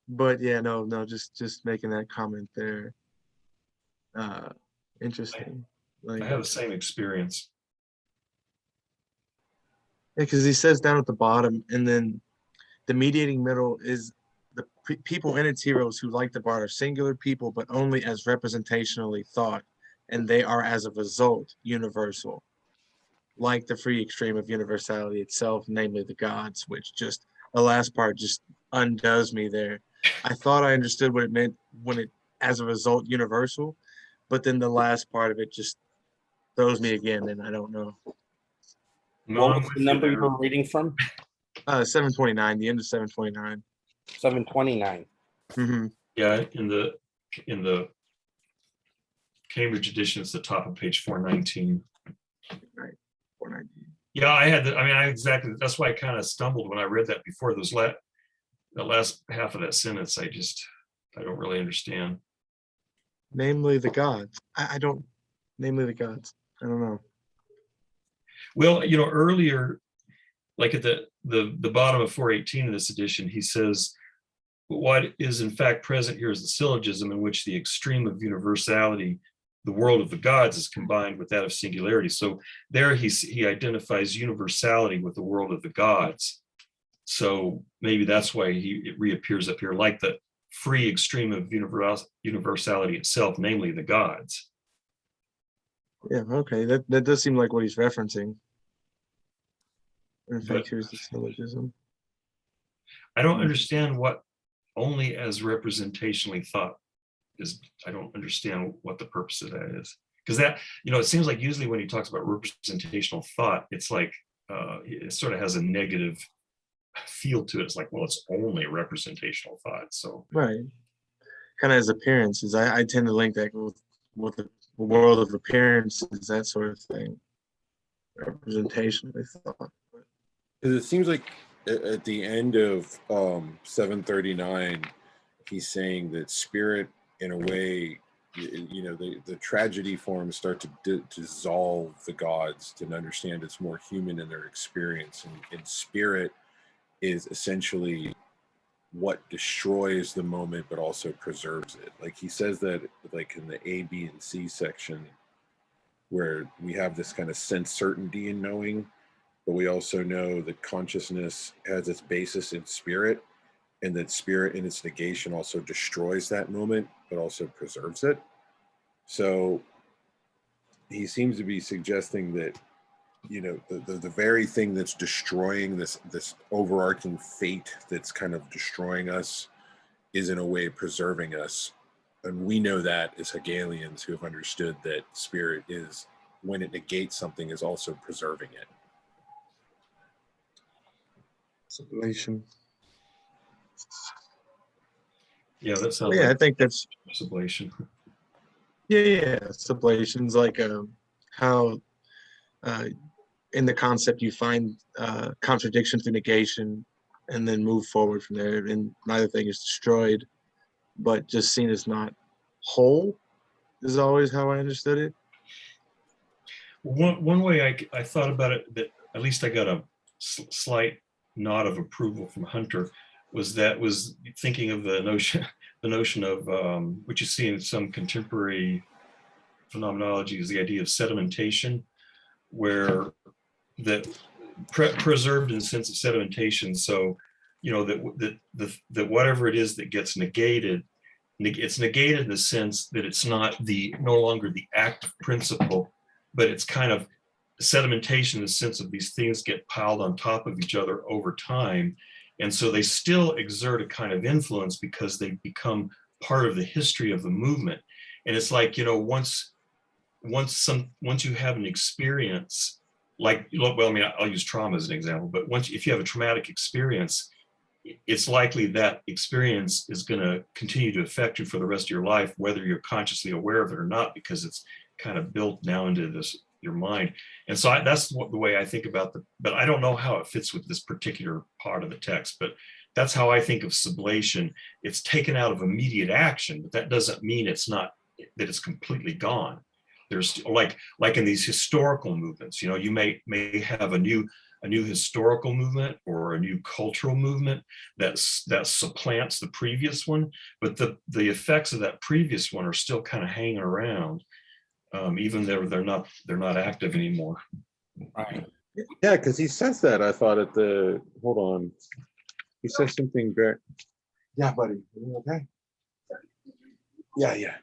Speaker 5: But yeah, no, just making that comment there. Interesting.
Speaker 1: I have the same experience.
Speaker 5: Yeah, because he says down at the bottom, and then the mediating middle is the people in its heroes who, like the bard, are singular people, but only as representationally thought, and they are as a result universal, like the free extreme of universality itself, namely the gods, which just the last part just undoes me there. I thought I understood what it meant when it, as a result, universal, but then the last part of it just throws me again, and I don't know.
Speaker 1: No,
Speaker 2: What was the number you were reading from?
Speaker 5: 729, the end of 729.
Speaker 2: 729.
Speaker 5: Mm-hmm.
Speaker 1: Yeah, in the Cambridge edition, it's the top of page 419.
Speaker 5: Right, 419.
Speaker 1: Yeah, I exactly, that's why I kind of stumbled when I read that before. The last half of that sentence, I don't really understand.
Speaker 5: Namely the gods. I don't, namely the gods. I don't know.
Speaker 1: Well, earlier, like at the bottom of 418 in this edition, he says, what is in fact present here is the syllogism in which the extreme of universality, the world of the gods, is combined with that of singularity. So there he identifies universality with the world of the gods. So maybe that's why it reappears up here, like the free extreme of universality itself, namely the gods.
Speaker 5: Yeah, okay. That does seem like what he's referencing. In fact, here's the syllogism.
Speaker 1: I don't understand what only as representationally thought is. I don't understand what the purpose of that is. Because that, it seems like usually when he talks about representational thought, it's like it sort of has a negative feel to it. It's like, well, it's only representational thought. So
Speaker 5: right, kind of as appearances. I tend to link that with the world of appearances, that sort of thing. Representationally thought.
Speaker 3: It seems like at the end of 739, he's saying that spirit, in a way, the tragedy forms start to dissolve the gods, to understand it's more human in their experience, and spirit is essentially what destroys the moment but also preserves it. Like he says that, like in the A, B, and C section, where we have this kind of sense certainty in knowing, but we also know that consciousness has its basis in spirit, and that spirit in its negation also destroys that moment but also preserves it. So he seems to be suggesting that the very thing that's destroying this overarching fate that's kind of destroying us is in a way preserving us. And we know that as Hegelians who have understood that spirit is, when it negates something, is also preserving it.
Speaker 5: Sublation.
Speaker 1: yeah, that sounds
Speaker 5: Yeah, I
Speaker 1: like
Speaker 5: think that's
Speaker 1: sublation.
Speaker 5: yeah. Sublation's like how in the concept you find contradiction through negation and then move forward from there, and neither thing is destroyed but just seen as not whole is always how I understood it.
Speaker 1: One way I thought about it, that at least I got a slight nod of approval from Hunter, was thinking of the notion of what you see in some contemporary phenomenology is the idea of sedimentation, where that preserved in the sense of sedimentation. So, that whatever it is that gets negated, it's negated in the sense that it's no longer the active principle, but it's kind of sedimentation in the sense of these things get piled on top of each other over time. And so they still exert a kind of influence because they become part of the history of the movement. And it's like, you know, once you have an experience, like, well, I mean, I'll use trauma as an example, but if you have a traumatic experience, it's likely that experience is going to continue to affect you for the rest of your life, whether you're consciously aware of it or not, because it's kind of built now into your mind. And so that's the way I think about but I don't know how it fits with this particular part of the text, but that's how I think of sublation. It's taken out of immediate action, but that doesn't mean that it's completely gone. There's like in these historical movements, you know, you may have a new historical movement or a new cultural movement that supplants the previous one, but the effects of that previous one are still kind of hanging around, even though they're not active anymore.
Speaker 2: Right.
Speaker 3: Yeah, because he says that. I thought hold on. He says something very. Yeah, buddy. Are you okay? Yeah.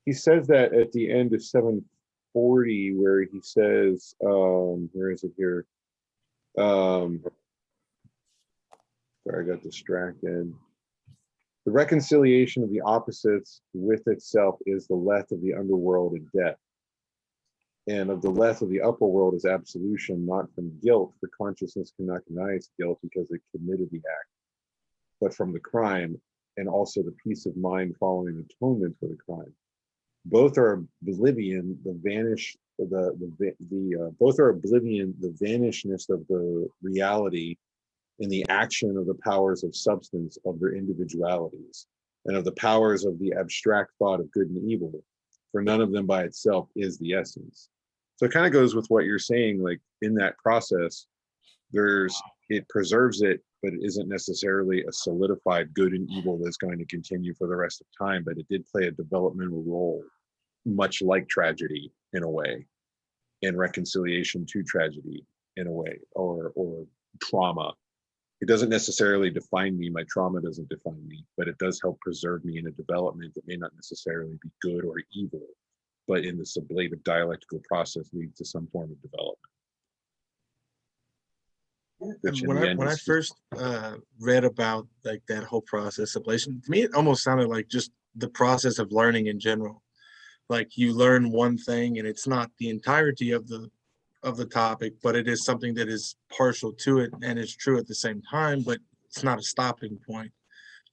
Speaker 3: He says that at the end of 740, where he says, where is it here? Sorry, I got distracted. The reconciliation of the opposites with itself is the leth of the underworld and death. And of the leth of the upper world is absolution, not from guilt, for consciousness cannot deny its guilt because it committed the act, but from the crime, and also the peace of mind following atonement for the crime. Both are oblivion, the vanishness of the reality and the action of the powers of substance of their individualities, and of the powers of the abstract thought of good and evil, for none of them by itself is the essence. So it kind of goes with what you're saying, like in that process, it preserves it, but it isn't necessarily a solidified good and evil that's going to continue for the rest of time, but it did play a developmental role, much like tragedy in a way, and reconciliation to tragedy in a way, or trauma. It doesn't necessarily define me. My trauma doesn't define me, but it does help preserve me in a development that may not necessarily be good or evil, but in the sublative dialectical process leads to some form of development.
Speaker 5: When I first read about like that whole process of ablation, to me it almost sounded like just the process of learning in general. Like you learn one thing and it's not the entirety of the topic, but it is something that is partial to it and is true at the same time, but it's not a stopping point.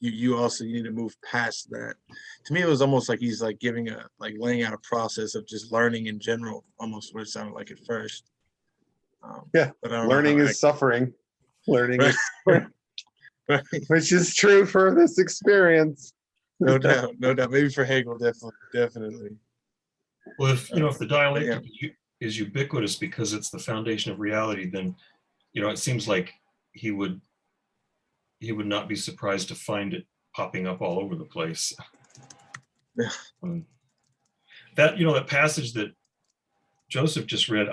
Speaker 5: You also need to move past that. To me, it was almost like he's like laying out a process of just learning in general, almost what it sounded like at first.
Speaker 3: Yeah,
Speaker 5: but I don't
Speaker 3: learning
Speaker 5: know
Speaker 3: is suffering. Learning
Speaker 5: Right.
Speaker 3: is suffering, which is true for this experience.
Speaker 5: No doubt. Maybe for Hegel, definitely.
Speaker 1: Well, if the dialectic is ubiquitous because it's the foundation of reality, then it seems like he would not be surprised to find it popping up all over the place.
Speaker 5: Yeah.
Speaker 1: That passage that Joseph just read,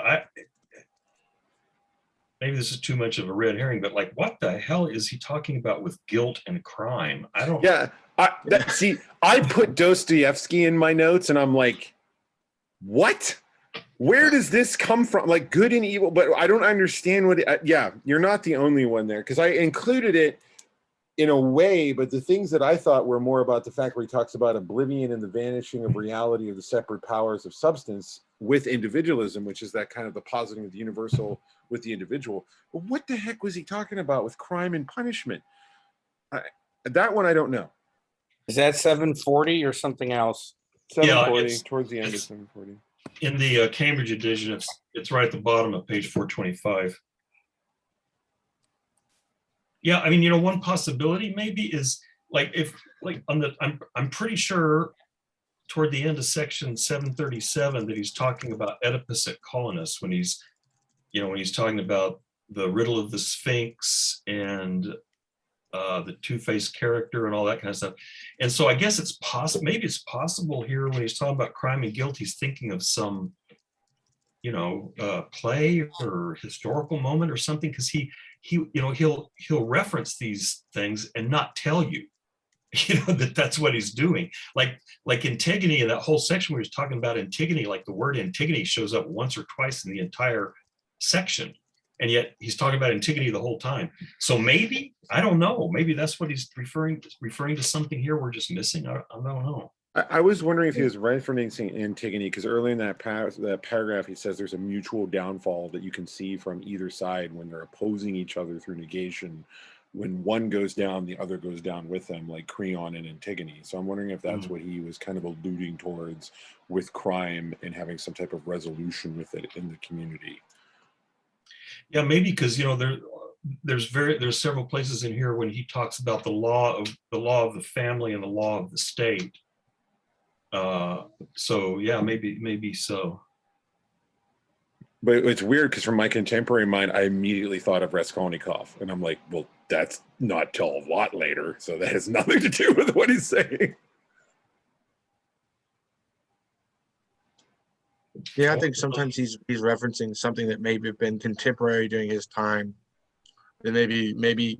Speaker 1: maybe this is too much of a red herring, but like, what the hell is he talking about with guilt and crime? I don't.
Speaker 3: Yeah, I put Dostoevsky in my notes, and I'm like, what? Where does this come from? Like good and evil, but I don't understand what. You're not the only one there, because I included it in a way, but the things that I thought were more about the fact where he talks about oblivion and the vanishing of reality of the separate powers of substance with individualism, which is that kind of the positing of the universal with the individual. But what the heck was he talking about with crime and punishment? That one I don't know.
Speaker 2: Is that 740 or something else?
Speaker 3: 740, towards the end of 740.
Speaker 1: In the Cambridge edition, it's right at the bottom of page 425. Yeah, I mean, one possibility maybe is I'm pretty sure toward the end of section 737 that he's talking about Oedipus at Colonus when he's talking about the riddle of the Sphinx and the two-faced character and all that kind of stuff. And so I guess it's possible here when he's talking about crime and guilt, he's thinking of some play or historical moment or something, because he'll reference these things and not tell you that's what he's doing. Like Antigone, in that whole section where he's talking about Antigone, like the word Antigone shows up once or twice in the entire section. And yet he's talking about Antigone the whole time. So maybe, I don't know, maybe that's what he's referring to something here we're just missing. I don't know.
Speaker 3: I was wondering if he was referencing Antigone, because early in that paragraph, he says there's a mutual downfall that you can see from either side when they're opposing each other through negation. When one goes down, the other goes down with them, like Creon and Antigone. So I'm wondering if that's what he was kind of alluding towards with crime and having some type of resolution with it in the community.
Speaker 1: Yeah, maybe because, you know, there's several places in here when he talks about the law of the family and the law of the state. So yeah, maybe so.
Speaker 3: But it's weird because from my contemporary mind, I immediately thought of Raskolnikov, and I'm like, well, that's not till a lot later, so that has nothing to do with what he's saying.
Speaker 5: Yeah, I think sometimes he's referencing something that maybe have been contemporary during his time, and maybe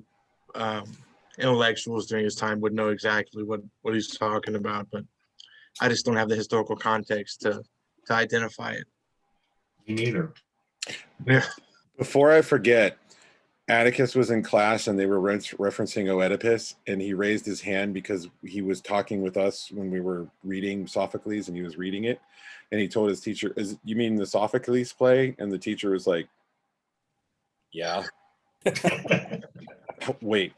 Speaker 5: intellectuals during his time would know exactly what he's talking about, but I just don't have the historical context to identify it.
Speaker 1: Me neither.
Speaker 5: Yeah.
Speaker 3: Before I forget, Atticus was in class and they were referencing Oedipus, and he raised his hand because he was talking with us when we were reading Sophocles, and he was reading it, and he told his teacher, you mean the Sophocles play? And the teacher was like, yeah. Wait,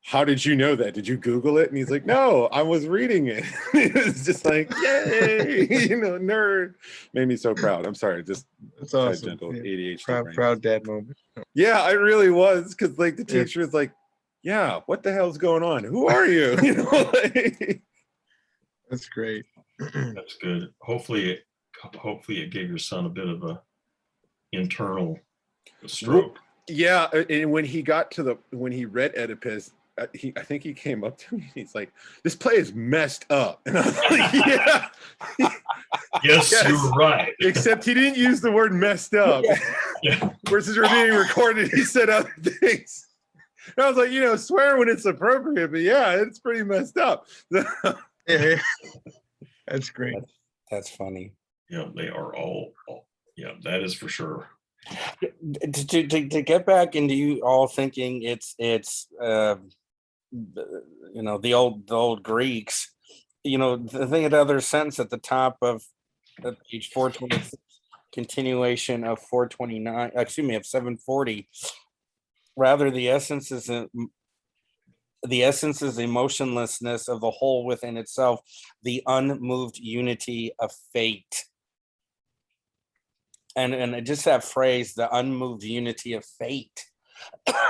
Speaker 3: how did you know that? Did you Google it? And he's like, no, I was reading it. It's just like, yay, nerd. Made me so proud. I'm sorry, just
Speaker 5: That's awesome.
Speaker 3: gentle
Speaker 5: Yeah.
Speaker 3: ADHD.
Speaker 5: Proud dad moment.
Speaker 3: Yeah, I really was, because like the teacher is like, yeah, what the hell's going on? Who are you?
Speaker 5: That's great.
Speaker 1: That's good. Hopefully it gave your son a bit of a internal stroke.
Speaker 3: Yeah, and when he read Oedipus, I think he came up to me. He's like, "This play is messed up," and I was like, "Yeah,
Speaker 1: yes, you're right."
Speaker 3: Except he didn't use the word "messed up."
Speaker 1: Yeah.
Speaker 3: Versus we're being recorded, he said other things. And I was like, swear when it's appropriate, but yeah, it's pretty messed up.
Speaker 5: Yeah, that's great.
Speaker 2: That's funny.
Speaker 1: Yeah, they are all. Yeah, that is for sure.
Speaker 2: To get back into you all thinking it's the old Greeks, the thing, the other sentence at the top of page 426, continuation of 429, of 740, rather the essence is the emotionlessness of the whole within itself, the unmoved unity of fate. And just that phrase, the unmoved unity of fate,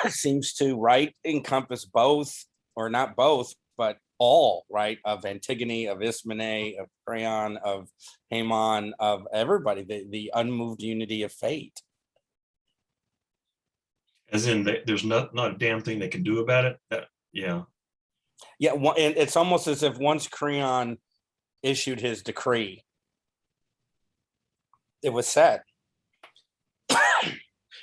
Speaker 2: seems to encompass both, or not both, but all, right, of Antigone, of Ismene, of Creon, of Haemon, of everybody, the unmoved unity of fate.
Speaker 1: As in, there's not a damn thing they can do about it. Yeah,
Speaker 2: and it's almost as if once Creon issued his decree, it was set.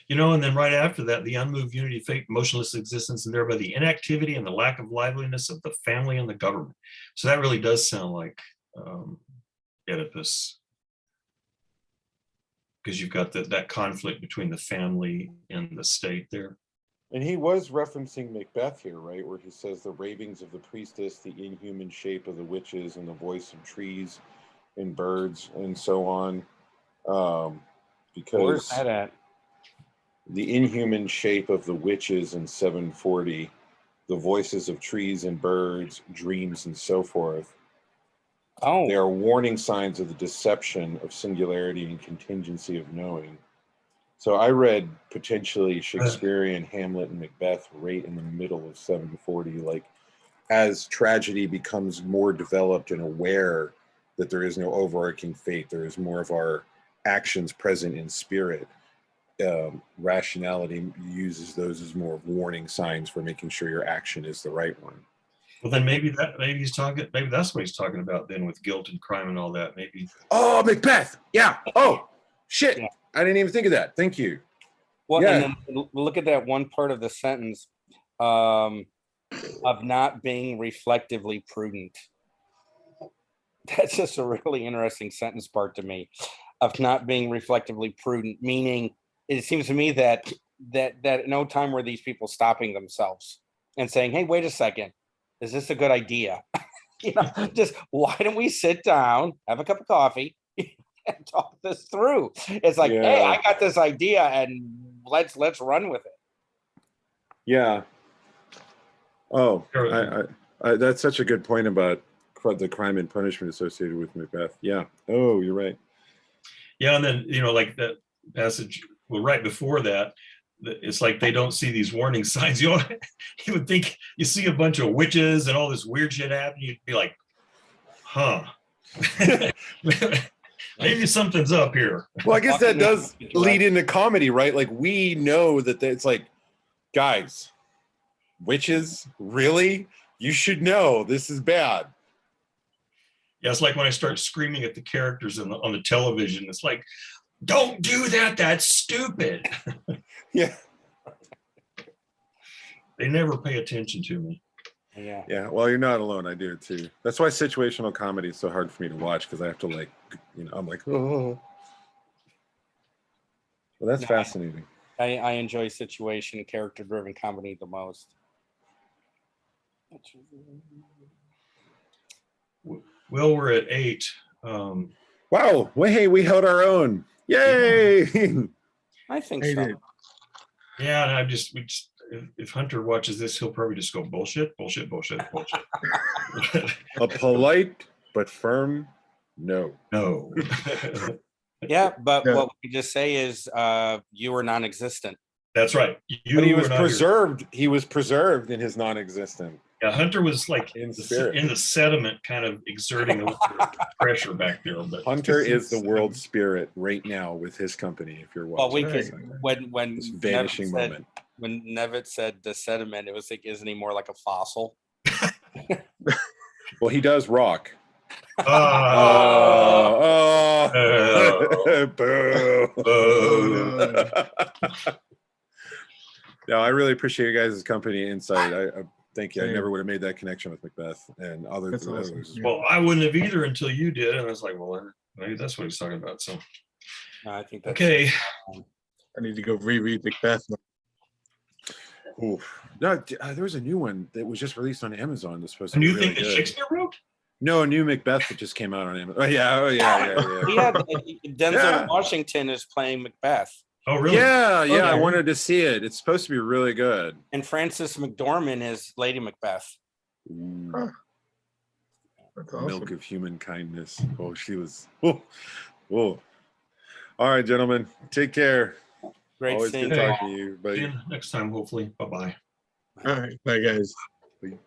Speaker 1: And then right after that, the unmoved unity of fate, motionless existence, and thereby the inactivity and the lack of liveliness of the family and the government. So that really does sound like Oedipus, because you've got that conflict between the family and the state there.
Speaker 3: And he was referencing Macbeth here, right, where he says the ravings of the priestess, the inhuman shape of the witches, and the voice of trees and birds, and so on. Because
Speaker 2: where's that at?
Speaker 3: The inhuman shape of the witches in 740, the voices of trees and birds, dreams, and so forth.
Speaker 2: Oh,
Speaker 3: they are warning signs of the deception of singularity and contingency of knowing. So I read potentially Shakespearean Hamlet and Macbeth right in the middle of 740, like as tragedy becomes more developed and aware that there is no overarching fate, there is more of our actions present in spirit. Rationality uses those as more warning signs for making sure your action is the right one.
Speaker 1: Well, then maybe that's what he's talking about then, with guilt and crime and all that. Maybe.
Speaker 3: Oh, Macbeth. Yeah. Oh, shit.
Speaker 2: Yeah.
Speaker 3: I didn't even think of that. Thank you.
Speaker 2: Well, yeah. And then look at that one part of the sentence of not being reflectively prudent. That's just a really interesting sentence part to me, of not being reflectively prudent, meaning it seems to me that no time were these people stopping themselves and saying, "Hey, wait a second, is this a good idea?" Just why don't we sit down, have a cup of coffee, and talk this through? It's like, hey, I got this idea, and let's run with it.
Speaker 3: Yeah. Oh, that's such a good point about the crime and punishment associated with Macbeth. Yeah. Oh, you're right.
Speaker 1: Yeah, and then like that passage. Well, right before that, it's like they don't see these warning signs. You would think you see a bunch of witches and all this weird shit happen. You'd be like, huh. Maybe something's up here.
Speaker 3: Well, I guess that does lead into comedy, right? Like we know that it's like, guys, witches, really? You should know this is bad.
Speaker 1: Yeah, it's like when I start screaming at the characters on the television. It's like, don't do that. That's stupid.
Speaker 3: Yeah.
Speaker 1: They never pay attention to me.
Speaker 2: Yeah.
Speaker 3: Yeah. Well, you're not alone. I do it too. That's why situational comedy is so hard for me to watch, because I have to I'm like, oh. Well, that's fascinating.
Speaker 2: I enjoy situation and character driven comedy the most.
Speaker 1: Well, we're at 8.
Speaker 3: Wow. Well, hey, we held our own. Yay.
Speaker 2: I think so.
Speaker 1: Yeah, and if Hunter watches this, he'll probably just go bullshit, bullshit, bullshit, bullshit.
Speaker 3: A polite but firm no.
Speaker 1: No.
Speaker 2: Yeah, but what we just say is you were non-existent.
Speaker 1: That's right.
Speaker 3: But he was preserved. He was preserved in his non-existent.
Speaker 1: Yeah, Hunter was like
Speaker 3: in spirit,
Speaker 1: in the sediment, kind of exerting a pressure back there. But
Speaker 3: Hunter is the world spirit right now with his company. If you're watching,
Speaker 2: well, we could when
Speaker 3: this vanishing moment.
Speaker 2: When Nevitt said the sediment, it was like, isn't he more like a fossil?
Speaker 3: Well, he does rock.
Speaker 1: Boo.
Speaker 3: No, I really appreciate you guys' company insight. I thank you. I never would have made that connection with Macbeth and others.
Speaker 5: Awesome.
Speaker 1: Well, I wouldn't have either until you did, and I was like, well, maybe that's what he's talking about. So,
Speaker 2: no, I think that's
Speaker 1: okay.
Speaker 5: I need to go reread Macbeth.
Speaker 3: Ooh. No, there was a new one that was just released on Amazon. That's supposed to
Speaker 1: A
Speaker 3: be
Speaker 1: new
Speaker 3: really
Speaker 1: thing that
Speaker 3: good.
Speaker 1: Shakespeare wrote?
Speaker 3: No, a new Macbeth that just came out on Amazon. Oh yeah.
Speaker 2: He had Denzel Washington is playing Macbeth.
Speaker 1: Oh really?
Speaker 3: Yeah.
Speaker 1: Okay.
Speaker 3: I wanted to see it. It's supposed to be really good.
Speaker 2: And Frances McDormand is Lady Macbeth.
Speaker 5: Huh. That's awesome.
Speaker 3: Milk of human kindness. Oh, she was. Whoa. All right, gentlemen. Take care.
Speaker 2: Great
Speaker 3: Always
Speaker 2: seeing
Speaker 3: good
Speaker 2: you.
Speaker 3: talking to you. Bye.
Speaker 1: See you next time, hopefully. Bye-bye.
Speaker 5: All right. Bye, guys.
Speaker 3: Bye.